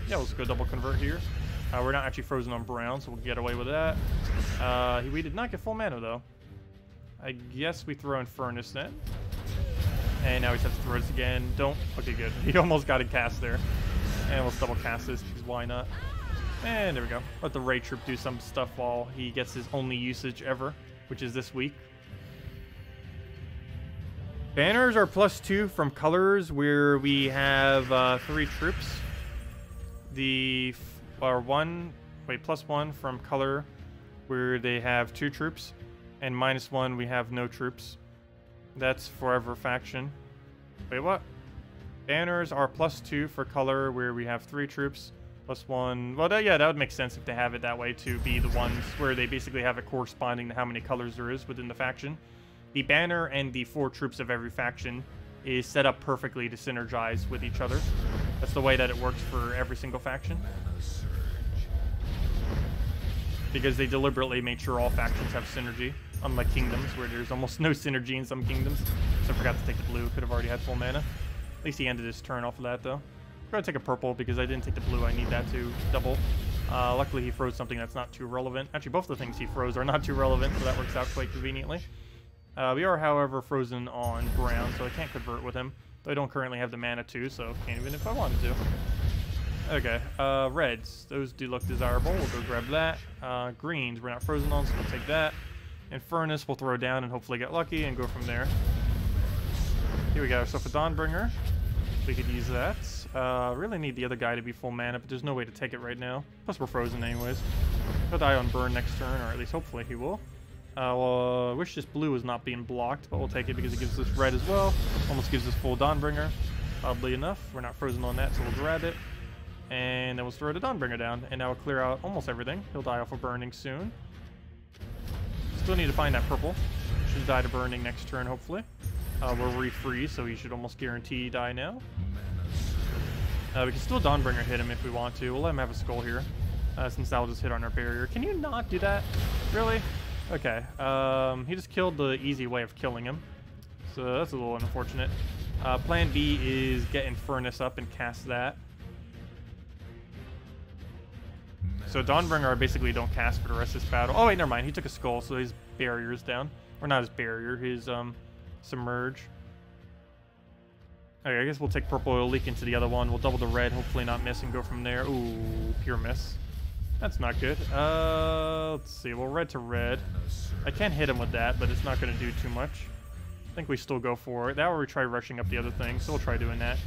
yeah, let's go double convert here. We're not actually frozen on brown, so we'll get away with that. We did not get full mana, though. I guess we throw in Furnace then. And now we just have to throw this again. Don't. Okay, good. He almost got it cast there. And let's double cast this, because why not? And there we go. Let the Ray Troop do some stuff while he gets his only usage ever, which is this week. Banners are +2 from colors where we have 3 troops. +1 from color where they have 2 troops. And -1 we have no troops. That's Forever Faction. Wait, what? Banners are +2 for color where we have 3 troops. +1. Well, yeah, that would make sense if they have it that way to be the ones where they basically have it corresponding to how many colors there is within the faction. The banner and the 4 troops of every faction is set up perfectly to synergize with each other. That's the way that it works for every single faction. Because they deliberately made sure all factions have synergy, unlike kingdoms, where there's almost no synergy in some kingdoms. So I forgot to take the blue, could have already had full mana. At least he ended his turn off of that, though. I'm going to take a purple because I didn't take the blue, I need that to double. Luckily he froze something that's not too relevant. Actually, both the things he froze are not too relevant, so that works out quite conveniently. We are, however, frozen on brown, so I can't convert with him. Though I don't currently have the mana to, so can't even if I wanted to. Okay, reds. Those do look desirable. We'll go grab that. Greens, we're not frozen on, so we'll take that. And Furnace, we'll throw down and hopefully get lucky and go from there. Here we got ourselves a Dawnbringer. We could use that. Really need the other guy to be full mana, but there's no way to take it right now. Plus, we're frozen anyways. He'll die on burn next turn, or at least hopefully he will. Well, I wish this blue was not being blocked, but we'll take it because it gives us red as well. Almost gives us full Dawnbringer. Oddly enough, we're not frozen on that, so we'll grab it. And then we'll throw the Dawnbringer down, and that will clear out almost everything. He'll die off of burning soon. Still need to find that purple. Should die to burning next turn, hopefully. We're refreeze, so he should almost guarantee die now. We can still Dawnbringer hit him if we want to. We'll let him have a skull here, since that will just hit on our barrier. Can you not do that? Really? Okay. He just killed the easy way of killing him, so that's a little unfortunate. Plan B is get Infernus up and cast that. So Dawnbringer I basically don't cast for the rest of this battle. Oh wait, never mind. He took a skull, so his barrier's down. Or not his barrier, his submerge. Okay, I guess we'll take purple, it'll leak into the other one. We'll double the red, hopefully not miss, and go from there. Ooh, pure miss. That's not good. Let's see. Well, red to red. I can't hit him with that, but it's not going to do too much. I think we still go for it. That or we try rushing up the other thing, so we'll try doing that.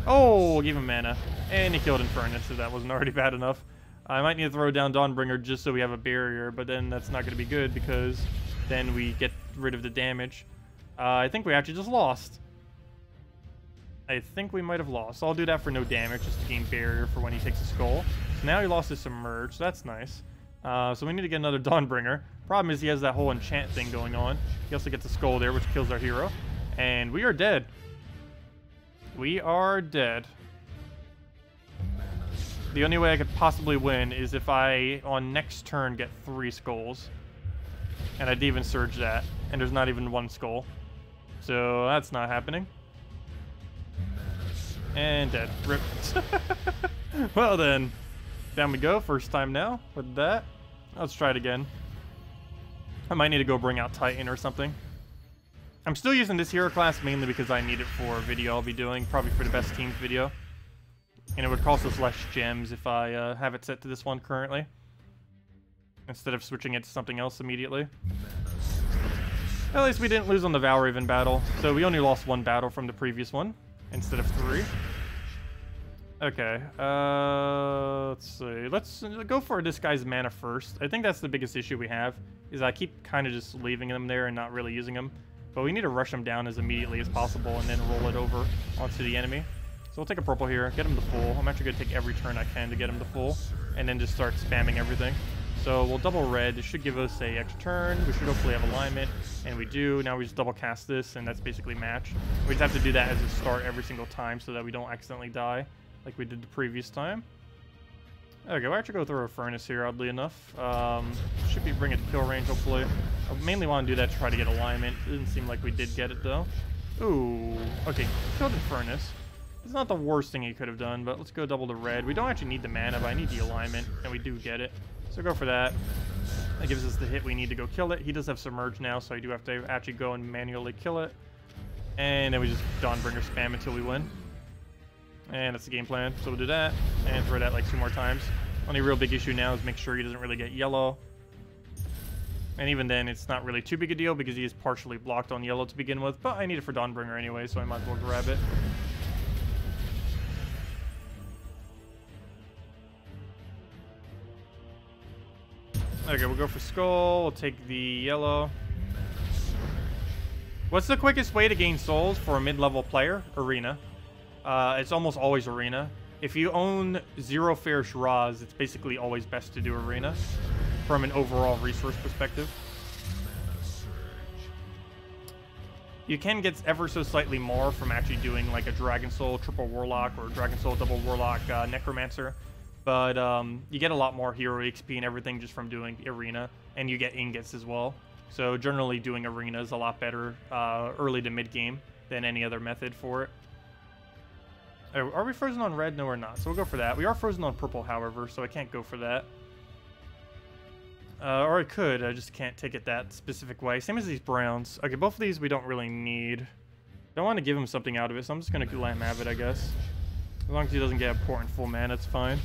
Oh, we'll give him mana. And he killed Infernus, if that wasn't already bad enough. I might need to throw down Dawnbringer just so we have a barrier, but then that's not going to be good because then we get rid of the damage. I think we actually just lost. I think we might have lost. So I'll do that for no damage, just to gain barrier for when he takes a skull. So now he lost his submerge, so that's nice. So we need to get another Dawnbringer. Problem is he has that whole enchant thing going on. He also gets a skull there, which kills our hero. And we are dead. We are dead. The only way I could possibly win is if I, on next turn, get 3 skulls. And I'd even surge that. And there's not even 1 skull. So that's not happening. And dead. Rip. Well then. Down we go. First time now with that. Let's try it again. I might need to go bring out Titan or something. I'm still using this hero class mainly because I need it for a video I'll be doing. Probably for the best teams video. And it would cost us less gems if I have it set to this one currently, instead of switching it to something else immediately. At least we didn't lose on the Valraven battle, so we only lost 1 battle from the previous one, instead of 3. Okay, let's see. Let's go for this guy's mana first. I think that's the biggest issue we have, is I keep kind of just leaving him there and not really using him. But we need to rush him down as immediately as possible and then roll it over onto the enemy. So we'll take a purple here, get him to full. I'm actually going to take every turn I can to get him to full, and then just start spamming everything. So we'll double red. This should give us a extra turn. We should hopefully have alignment, and we do. Now we just double cast this, and that's basically match. We just have to do that as a start every single time so that we don't accidentally die like we did the previous time. Okay, we'll actually go through a furnace here, oddly enough. Should be bringing it to kill range, hopefully. I mainly want to do that to try to get alignment. It didn't seem like we did get it, though. Ooh, okay, killed the furnace. It's not the worst thing he could have done, but let's go double the red. We don't actually need the mana, but I need the alignment, and we do get it. So go for that. That gives us the hit we need to go kill it. He does have Submerge now, so I do have to actually go and manually kill it. And then we just Dawnbringer spam until we win. And that's the game plan. So we'll do that, and throw that like 2 more times. Only real big issue now is make sure he doesn't really get yellow. And even then, it's not really too big a deal because he is partially blocked on yellow to begin with. But I need it for Dawnbringer anyway, so I might as well grab it. Okay, we'll go for skull. We'll take the yellow. What's the quickest way to gain souls for a mid-level player? Arena. It's almost always arena. If you own 0 fair Shiraz, it's basically always best to do arena from an overall resource perspective. You can get ever so slightly more from actually doing like a Dragon Soul triple Warlock or Dragon Soul double Warlock Necromancer. But you get a lot more hero XP and everything just from doing arena, and you get ingots as well. So generally doing arena is a lot better early to mid game than any other method for it. Are we frozen on red? No, we're not. So we'll go for that. We are frozen on purple, however, so I can't go for that. Or I could, I just can't take it that specific way. Same as these browns. Okay, both of these we don't really need. Don't want to give him something out of it, so I'm just going to let him have it, I guess. As long as he doesn't get important full mana, it's fine.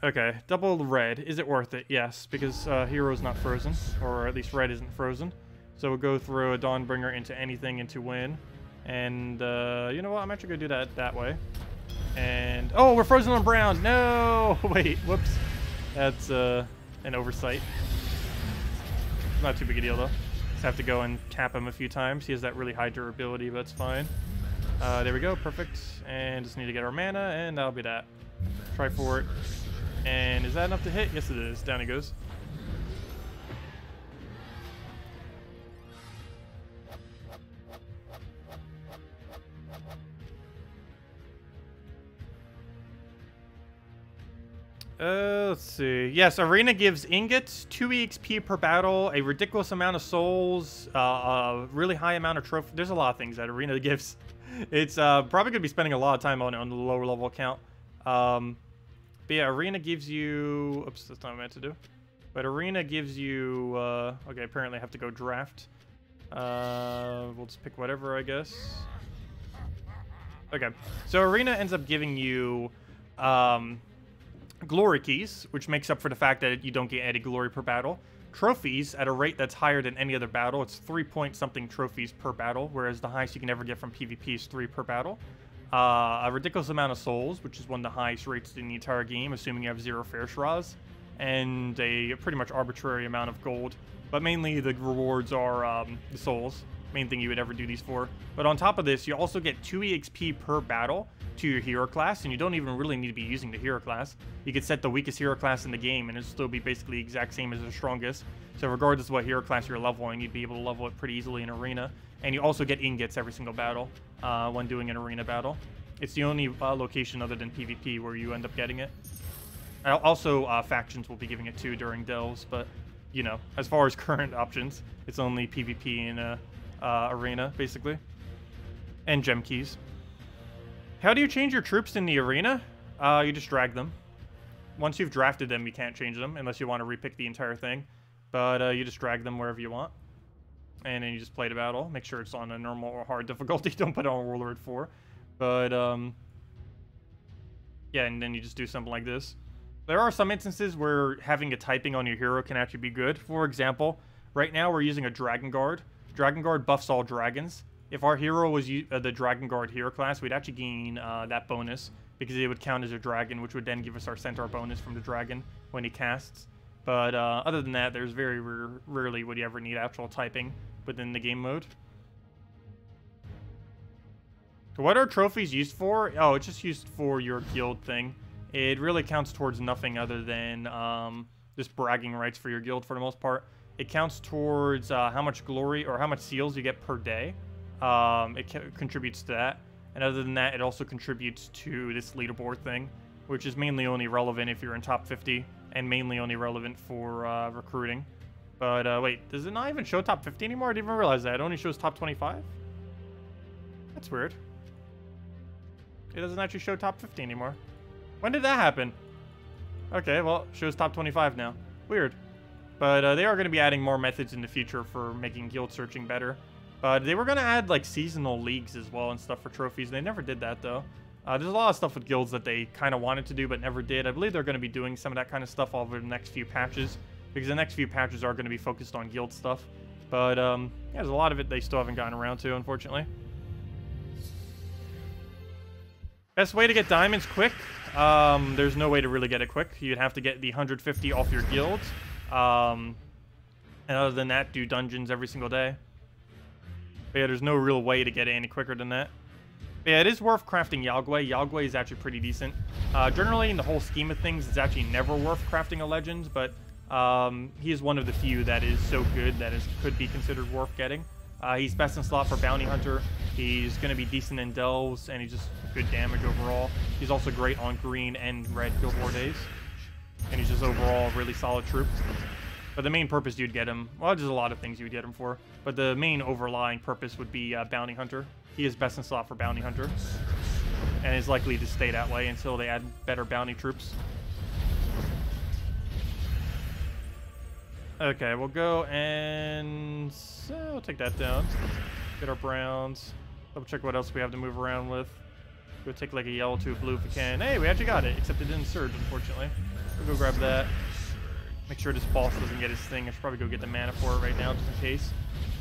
Okay, double red. Is it worth it? Yes, because hero's not frozen, or at least red isn't frozen. So we'll go through a Dawnbringer into anything and to win. And you know what? I'm actually gonna do that way. And oh, we're frozen on brown. No, wait, whoops. That's an oversight. Not too big a deal though. Just have to go and cap him a few times. He has that really high durability, but it's fine. There we go, perfect. And just need to get our mana, and that'll be that. Try for it. And is that enough to hit? Yes, it is. Down he goes. Let's see. Yes, Arena gives ingots, 2 EXP per battle, a ridiculous amount of souls, a really high amount of trophy. There's a lot of things that Arena gives. It's probably going to be spending a lot of time on it on the lower level account. But yeah, Arena gives you... Oops, that's not what I meant to do. But Arena gives you... okay, apparently I have to go draft. We'll just pick whatever, I guess. Okay, so Arena ends up giving you... glory keys, which makes up for the fact that you don't get any glory per battle. Trophies at a rate that's higher than any other battle. It's 3-point-something trophies per battle, whereas the highest you can ever get from PvP is 3 per battle. A ridiculous amount of souls, which is one of the highest rates in the entire game, assuming you have 0 fair shras, and a pretty much arbitrary amount of gold. But mainly the rewards are the souls, main thing you would ever do these for. But on top of this, you also get 2 EXP per battle to your hero class, and you don't even really need to be using the hero class. You could set the weakest hero class in the game and it'll still be basically the exact same as the strongest. So regardless of what hero class you're leveling, you'd be able to level it pretty easily in Arena. And you also get ingots every single battle when doing an Arena battle. It's the only location other than PvP where you end up getting it. Also, factions will be giving it too during delves, but you know, as far as current options, it's only PvP in Arena, basically. And gem keys. How do you change your troops in the Arena? You just drag them. Once you've drafted them, you can't change them unless you want to repick the entire thing. But you just drag them wherever you want. And then you just play the battle. Make sure it's on a normal or hard difficulty. Don't put it on Warlord 4. But, yeah, and then you just do something like this. There are some instances where having a typing on your hero can actually be good. For example, right now we're using a Dragon Guard. Dragon Guard buffs all dragons. If our hero was the Dragon Guard hero class, we'd actually gain that bonus because it would count as a dragon, which would then give us our centaur bonus from the dragon when he casts. But other than that, there's very rarely would you ever need actual typing within the game mode. So what are trophies used for? Oh, it's just used for your guild thing. It really counts towards nothing other than just bragging rights for your guild for the most part. It counts towards how much glory or how much seals you get per day. It contributes to that. And other than that, it also contributes to this leaderboard thing, which is mainly only relevant if you're in top 50 and mainly only relevant for recruiting. But wait, does it not even show top 50 anymore? I didn't even realize that. It only shows top 25? That's weird. It doesn't actually show top 50 anymore. When did that happen? Okay, well, it shows top 25 now. Weird. But they are going to be adding more methods in the future for making guild searching better. But they were going to add, like, seasonal leagues as well and stuff for trophies. They never did that, though. There's a lot of stuff with guilds that they kind of wanted to do but never did. I believe they're going to be doing some of that kind of stuff over the next few patches, because the next few patches are going to be focused on guild stuff. But, yeah, there's a lot of it they still haven't gotten around to, unfortunately. Best way to get diamonds quick? There's no way to really get it quick. You'd have to get the 150 off your guild. And other than that, do dungeons every single day. But yeah, there's no real way to get it any quicker than that. But yeah, it is worth crafting Yagwe. Yagwe is actually pretty decent. Generally, in the whole scheme of things, it's actually never worth crafting a Legends, but he is one of the few that is so good that could be considered worth getting. He's best in slot for Bounty Hunter. He's going to be decent in delves, and he's just good damage overall. He's also great on green and red Guild War days. And he's just overall a really solid troop. But the main purpose you'd get him, well, there's a lot of things you would get him for, but the main overlying purpose would be Bounty Hunter. He is best in slot for Bounty Hunter, and is likely to stay that way until they add better bounty troops. Okay, we'll go and we'll take that down. Get our browns. Double check what else we have to move around with. Go take like a yellow to a blue if we can. Hey, we actually got it, except it didn't surge, unfortunately. We'll go grab that. Make sure this boss doesn't get his thing. I should probably go get the mana for it right now, just in case.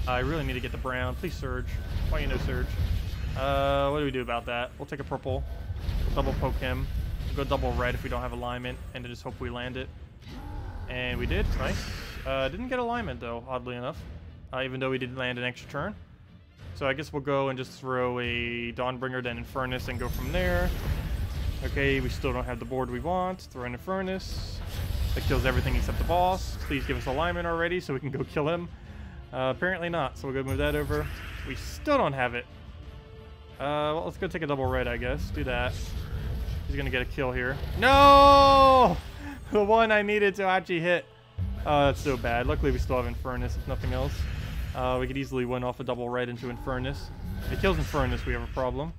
I really need to get the brown. Please surge. Why you no surge? What do we do about that? We'll take a purple. We'll double poke him. We'll go double red if we don't have alignment, and then just hope we land it. And we did. Nice. Didn't get alignment, though, oddly enough. Even though we did land an extra turn. So I guess we'll go and just throw a Dawnbringer, then Infernus, and go from there. Okay, we still don't have the board we want. Throw in Infernus. That kills everything except the boss. Please give us alignment already so we can go kill him. Apparently not, so we'll go move that over. We still don't have it. Well, let's go take a double red, I guess. Do that. He's gonna get a kill here. No! The one I needed to actually hit. Oh, that's so bad. Luckily, we still have Infernus, if nothing else. We could easily win off a double red into Infernus. If he kills Infernus, we have a problem.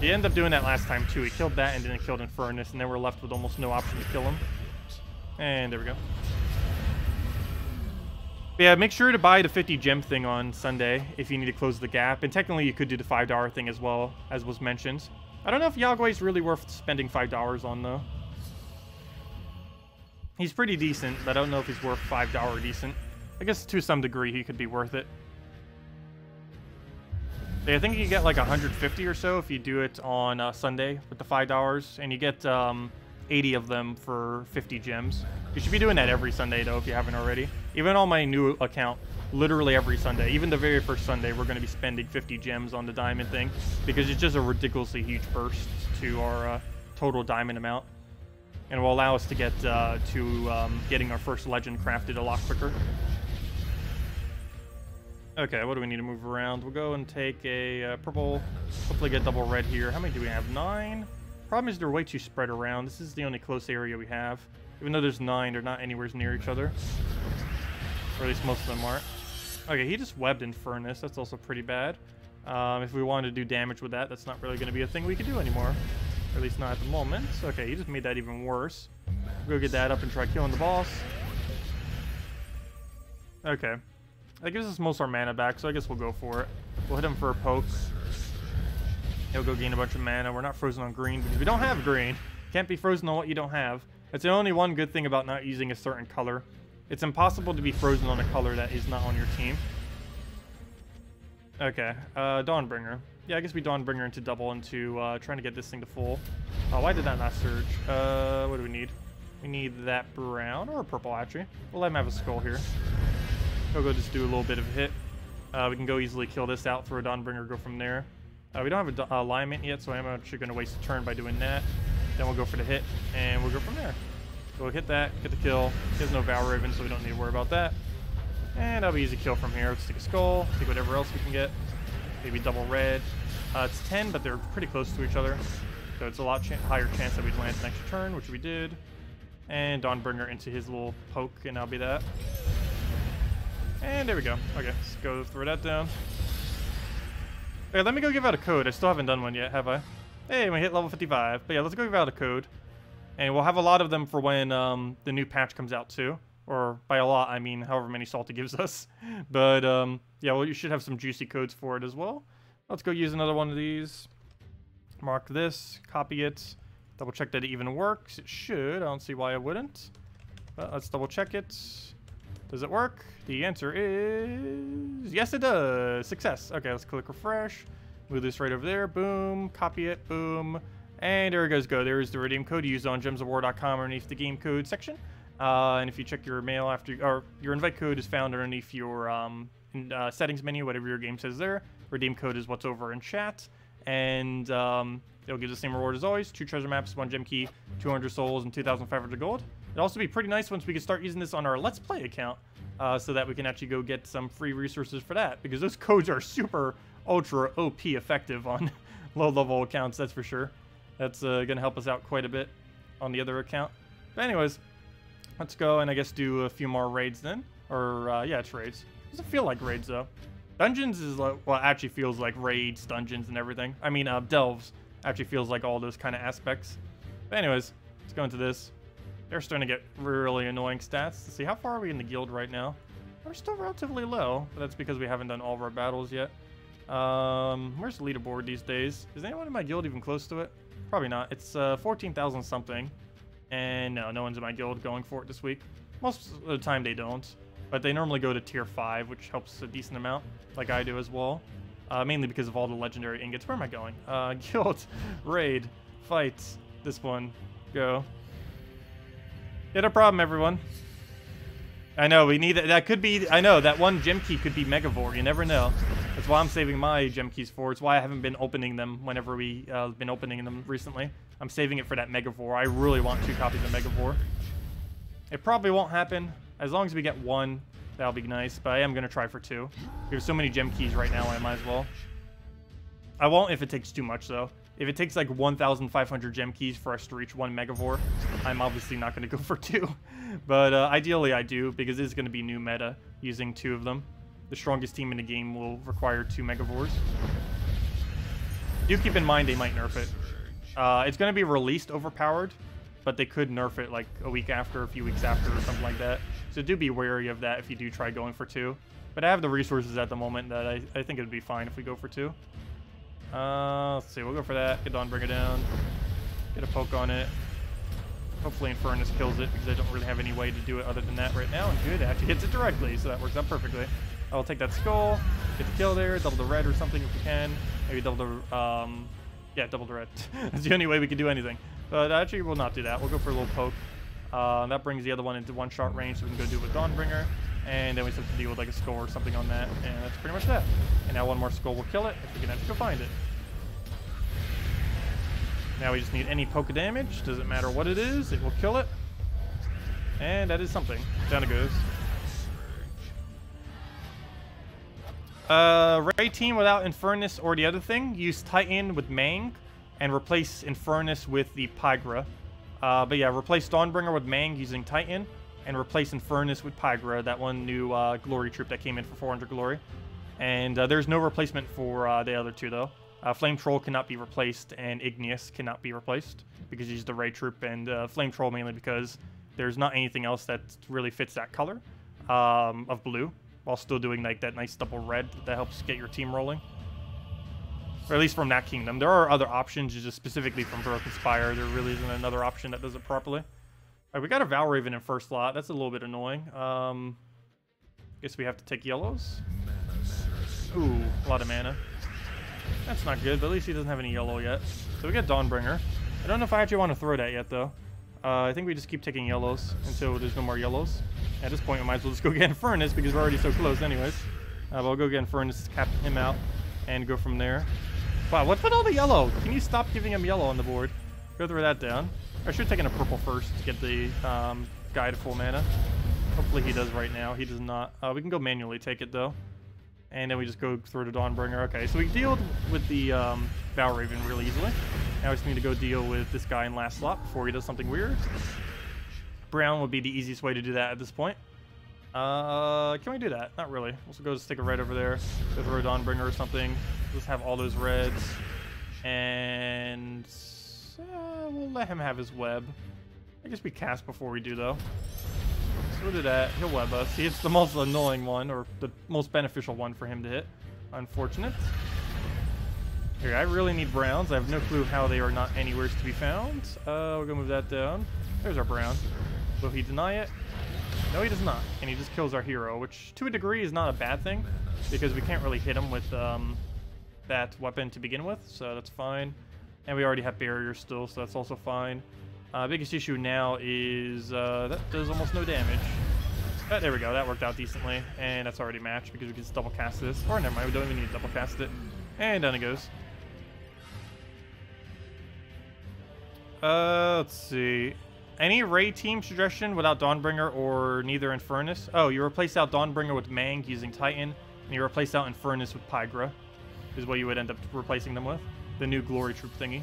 He ended up doing that last time, too. He killed that and then he killed Infernus, and then we're left with almost no option to kill him. And there we go. But yeah, make sure to buy the 50 gem thing on Sunday if you need to close the gap. And technically, you could do the $5 thing as well, as was mentioned. I don't know if Yagway's really worth spending $5 on, though. He's pretty decent, but I don't know if he's worth $5 decent. I guess to some degree he could be worth it. Yeah, I think you get like 150 or so if you do it on Sunday with the $5, and you get 80 of them for 50 gems. You should be doing that every Sunday though if you haven't already. Even on my new account, literally every Sunday, even the very first Sunday, we're going to be spending 50 gems on the diamond thing because it's just a ridiculously huge burst to our total diamond amount. And it will allow us to get getting our first legend crafted a lot quicker. Okay, what do we need to move around? We'll go and take a purple. Hopefully get double red here. How many do we have? 9? Problem is they're way too spread around. This is the only close area we have. Even though there's 9, they're not anywhere near each other. Or at least most of them aren't. Okay, he just webbed Infernus. That's also pretty bad. If we wanted to do damage with that, that's not really going to be a thing we can do anymore. Or at least not at the moment. Okay, he just made that even worse. We'll go get that up and try killing the boss. Okay. That gives us most of our mana back, so I guess we'll go for it. We'll hit him for a poke. He'll go gain a bunch of mana. We're not frozen on green because we don't have green. Can't be frozen on what you don't have. That's the only one good thing about not using a certain color. It's impossible to be frozen on a color that is not on your team. Okay, Dawnbringer. Yeah, I guess we Dawnbringer into double into trying to get this thing to full. Why did that not surge? What do we need? We need that brown or purple, actually. We'll let him have a skull here. We'll go just do a little bit of a hit. We can go easily kill this out, throw a Dawnbringer, go from there. We don't have a alignment yet, so I'm actually going to waste a turn by doing that. Then we'll go for the hit, and we'll go from there. We'll hit that, get the kill. He has no Val Raven, so we don't need to worry about that. And that'll be easy kill from here. Let's take a skull, take whatever else we can get. Maybe double red. It's 10, but they're pretty close to each other. So it's a lot higher chance that we'd land an extra turn, which we did. And Dawnbringer into his little poke, and that'll be that. And there we go. Okay, let's go throw that down. Okay, let me go give out a code. I still haven't done one yet, have I? Hey, we hit level 55. But yeah, let's go give out a code. And we'll have a lot of them for when the new patch comes out too. Or by a lot, I mean however many salt it gives us. But yeah, well, you should have some juicy codes for it as well. Let's go use another one of these. Mark this, copy it. Double check that it even works. It should. I don't see why it wouldn't. But let's double check it. Does it work? The answer is yes, it does. Success. Okay, let's click refresh. Move this right over there. Boom. Copy it. Boom. And there it goes. Go. There's the redeem code. Use it on gemsofwar.com underneath the game code section. And if you check your mail after, or your invite code is found underneath your settings menu, whatever your game says there. Redeem code is what's over in chat. And it'll give the same reward as always. 2 treasure maps, 1 gem key, 200 souls, and 2,500 gold. It'll also be pretty nice once we can start using this on our Let's Play account. So that we can actually go get some free resources for that. Because those codes are super, ultra OP effective on low-level accounts, that's for sure. That's going to help us out quite a bit on the other account. But anyways, let's go and I guess do a few more raids then. Or, yeah, it's raids. Doesn't feel like raids, though. Dungeons is like, well, it actually feels like raids, dungeons, and everything. I mean, delves actually feels like all those kind of aspects. But anyways, let's go into this. They're starting to get really annoying stats. Let's see, how far are we in the guild right now? We're still relatively low, but that's because we haven't done all of our battles yet. Where's the leaderboard these days? Is anyone in my guild even close to it? Probably not. It's 14,000 something. And no one's in my guild going for it this week. Most of the time they don't. But they normally go to tier 5, which helps a decent amount, like I do as well. Mainly because of all the legendary ingots. Where am I going? Guild, raid, fight, this one, go. Get a problem, everyone. I know, we need it. That could be, I know, that one gem key could be Megavore. You never know. That's why I'm saving my gem keys for. It's why I haven't been opening them whenever we been opening them recently. I'm saving it for that Megavore. I really want 2 copies of Megavore. It probably won't happen. As long as we get 1, that'll be nice. But I am going to try for 2. We have so many gem keys right now, I might as well. I won't if it takes too much, though. If it takes like 1,500 gem keys for us to reach 1 Megavore, I'm obviously not going to go for 2. But ideally I do, because it is going to be new meta using 2 of them. The strongest team in the game will require 2 Megavores. Do keep in mind they might nerf it. It's going to be released overpowered, but they could nerf it like a week after, a few weeks after, or something like that. So do be wary of that if you do try going for 2. But I have the resources at the moment that I think it would be fine if we go for 2. Let's see, we'll go for that. Get Dawnbringer down. Get a poke on it. Hopefully Infernus kills it, because I don't really have any way to do it other than that right now. And good, it actually hits it directly, so that works out perfectly. I'll take that skull, get the kill there, double the red or something if we can. Maybe double the, yeah, double the red. That's the only way we can do anything. But actually, we'll not do that. We'll go for a little poke. That brings the other one into 1-shot range, so we can go do it with Dawnbringer. And then we just have to deal with like a skull or something on that. And that's pretty much that. And now 1 more skull will kill it, if we can actually go find it. Now we just need any poke damage. Doesn't matter what it is, it will kill it. And that is something. Down it goes. Ray team without Infernus or the other thing, use Titan with Mang and replace Infernus with the Pygra. But yeah, replace Dawnbringer with Mang using Titan and replace Infernus with Pygra, that one new glory troop that came in for 400 glory. And there's no replacement for the other 2 though. Flame Troll cannot be replaced and Igneous cannot be replaced because he's the Ray troop, and Flame Troll mainly because there's not anything else that really fits that color of blue, while still doing like that nice double red that helps get your team rolling. Or at least from that kingdom. There are other options, just specifically from Broken Spire. There really isn't another option that does it properly. Alright, we got a Valraven in first slot. That's a little bit annoying. Guess we have to take yellows. Ooh, a lot of mana. That's not good, but at least he doesn't have any yellow yet. So we got Dawnbringer. I don't know if I actually want to throw that yet, though. I think we just keep taking yellows until there's no more yellows. At this point, we might as well just go get Infernus because we're already so close anyways. But we'll go get Infernus, cap him out, and go from there. Wow, what's with all the yellow? Can you stop giving him yellow on the board? Go throw that down. I should have taken a purple first to get the guy to full mana. Hopefully he does right now. He does not. We can go manually take it, though. And then we just go through the Dawnbringer. Okay, so we deal with the Valraven really easily. Now we just need to go deal with this guy in last slot before he does something weird. Brown would be the easiest way to do that at this point. Can we do that? Not really. We'll go stick a red over there. Go throw a Dawnbringer or something. Just have all those reds. And we'll let him have his web. I guess we cast before we do, though. So we'll do that. He'll web us. It's the most annoying one, or the most beneficial one for him to hit. Unfortunate. Here, I really need browns. I have no clue how they are not anywhere to be found. We're gonna move that down. There's our brown. Will he deny it? No, he does not. And he just kills our hero, which to a degree is not a bad thing, because we can't really hit him with that weapon to begin with, so that's fine. And we already have barriers still, so that's also fine. Biggest issue now is that does almost no damage. There we go, that worked out decently. And that's already matched because we can just double cast this. Or never mind, we don't even need to double cast it. And down it goes. Let's see. Any raid team suggestion without Dawnbringer or neither Infernus? Oh, you replace out Dawnbringer with Mang using Titan, and you replace out Infernus with Pygra, is what you would end up replacing them with. The new Glory Troop thingy.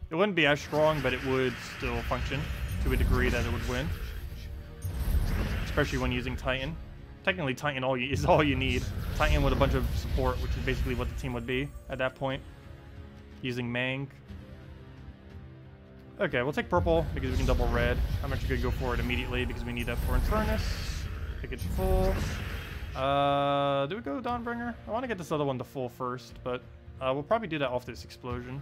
It wouldn't be as strong, but it would still function to a degree that it would win. Especially when using Titan. Technically, Titan is all you need. Titan with a bunch of support, which is basically what the team would be at that point. Using Mang. Okay, we'll take purple because we can double red. I'm actually going to go for it immediately because we need that for Infernus. Take it to full. Do we go Dawnbringer? I want to get this other one to full first, but we'll probably do that off this explosion.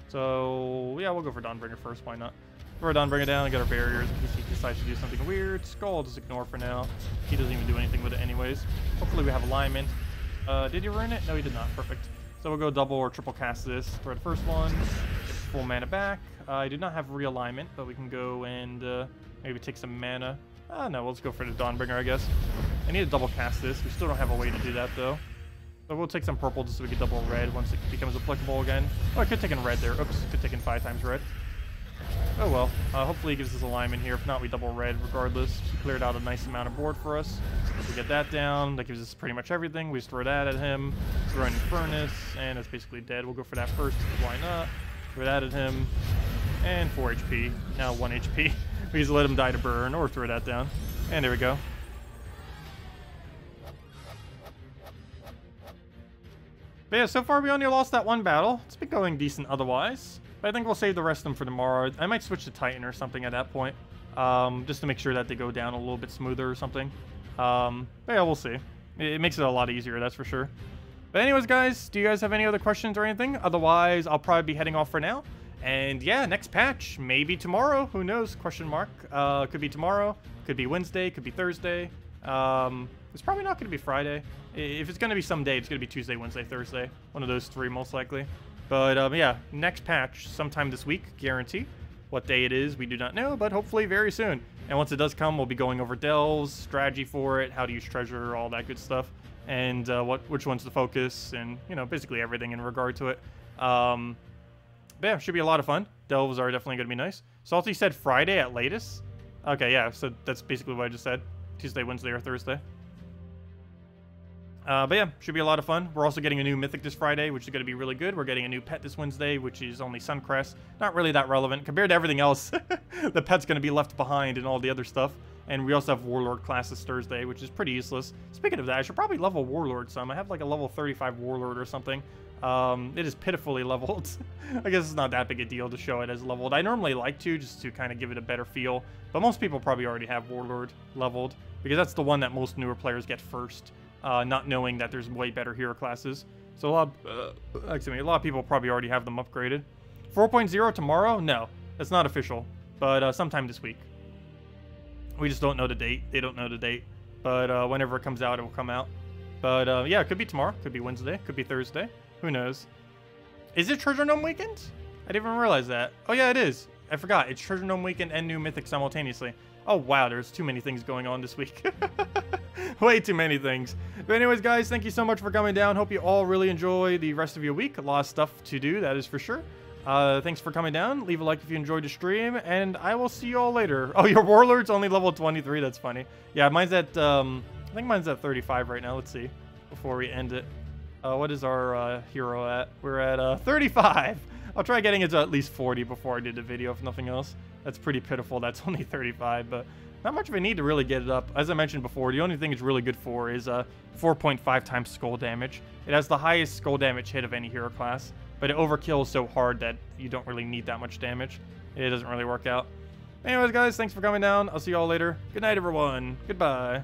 So, yeah, we'll go for Dawnbringer first. Why not? Throw Dawnbringer down and get our barriers in case he decides to do something weird. Skull, just ignore for now. He doesn't even do anything with it anyways. Hopefully we have alignment. Did he ruin it? No, he did not. Perfect. So we'll go double or triple cast this. Throw the first one. Get full mana back. I do not have realignment, but we can go and maybe take some mana. No, we'll just go for the Dawnbringer, I guess. I need to double cast this. We still don't have a way to do that, though. So we'll take some purple just so we can double red once it becomes applicable again. Oh, I could take in red there. Oops, could take in 5 times red. Oh well. Hopefully he gives us alignment here. If not, we double red regardless. He cleared out a nice amount of board for us. If we get that down, that gives us pretty much everything. We just throw that at him. Throw in Furnace, and it's basically dead. We'll go for that first. Why not? Throw that at him. And 4 HP. Now 1 HP. We just let him die to burn or throw that down. And there we go. But yeah, so far we only lost that one battle. It's been going decent otherwise. But I think we'll save the rest of them for tomorrow. I might switch to Titan or something at that point. Just to make sure that they go down a little bit smoother or something. But yeah, we'll see. It makes it a lot easier, that's for sure. But anyways, guys, do you guys have any other questions or anything? Otherwise, I'll probably be heading off for now. And yeah, next patch, maybe tomorrow. Who knows? Question mark. Could be tomorrow. Could be Wednesday. Could be Thursday. It's probably not going to be Friday. If it's going to be some day, it's going to be Tuesday, Wednesday, Thursday. One of those 3, most likely. But yeah, next patch sometime this week, guarantee. What day it is, we do not know, but hopefully very soon. And once it does come, we'll be going over delves, strategy for it, how to use treasure, all that good stuff, and which ones to focus, and you know, basically everything in regard to it. But yeah, should be a lot of fun. Delves are definitely going to be nice. Salty said Friday at latest. Okay, yeah, so that's basically what I just said. Tuesday, Wednesday, or Thursday. But yeah, should be a lot of fun. We're also getting a new Mythic this Friday, which is going to be really good. We're getting a new pet this Wednesday, which is only Suncrest. Not really that relevant. Compared to everything else, the pet's going to be left behind and all the other stuff. And we also have Warlord class this Thursday, which is pretty useless. Speaking of that, I should probably level Warlord some. I have like a level 35 Warlord or something. It is pitifully leveled. I guess it's not that big a deal to show it as leveled. I normally like to, just to kind of give it a better feel. But most people probably already have Warlord leveled, because that's the one that most newer players get first. Not knowing that there's way better hero classes. So a lot of people probably already have them upgraded. 4.0 tomorrow? No, that's not official. But sometime this week. We just don't know the date. They don't know the date. But whenever it comes out, it will come out. But yeah, it could be tomorrow. Could be Wednesday. Could be Thursday. Who knows? Is it Treasure Gnome Weekend? I didn't even realize that. Oh yeah, it is. I forgot. It's Treasure Gnome Weekend and new Mythic simultaneously. Oh wow, there's too many things going on this week. Way too many things. But anyways, guys, thank you so much for coming down. Hope you all really enjoy the rest of your week. A lot of stuff to do, that is for sure. Thanks for coming down. Leave a like if you enjoyed the stream, and I will see you all later. Oh, your Warlord's only level 23. That's funny. Yeah, mine's at, I think mine's at 35 right now. Let's see, before we end it. What is our hero at? We're at 35. I'll try getting it to at least 40 before I do the video, if nothing else. That's pretty pitiful. That's only 35, but not much of a need to really get it up. As I mentioned before, the only thing it's really good for is 4.5 times skull damage. It has the highest skull damage hit of any hero class, but it overkills so hard that you don't really need that much damage. It doesn't really work out. Anyways, guys, thanks for coming down. I'll see you all later. Good night, everyone. Goodbye.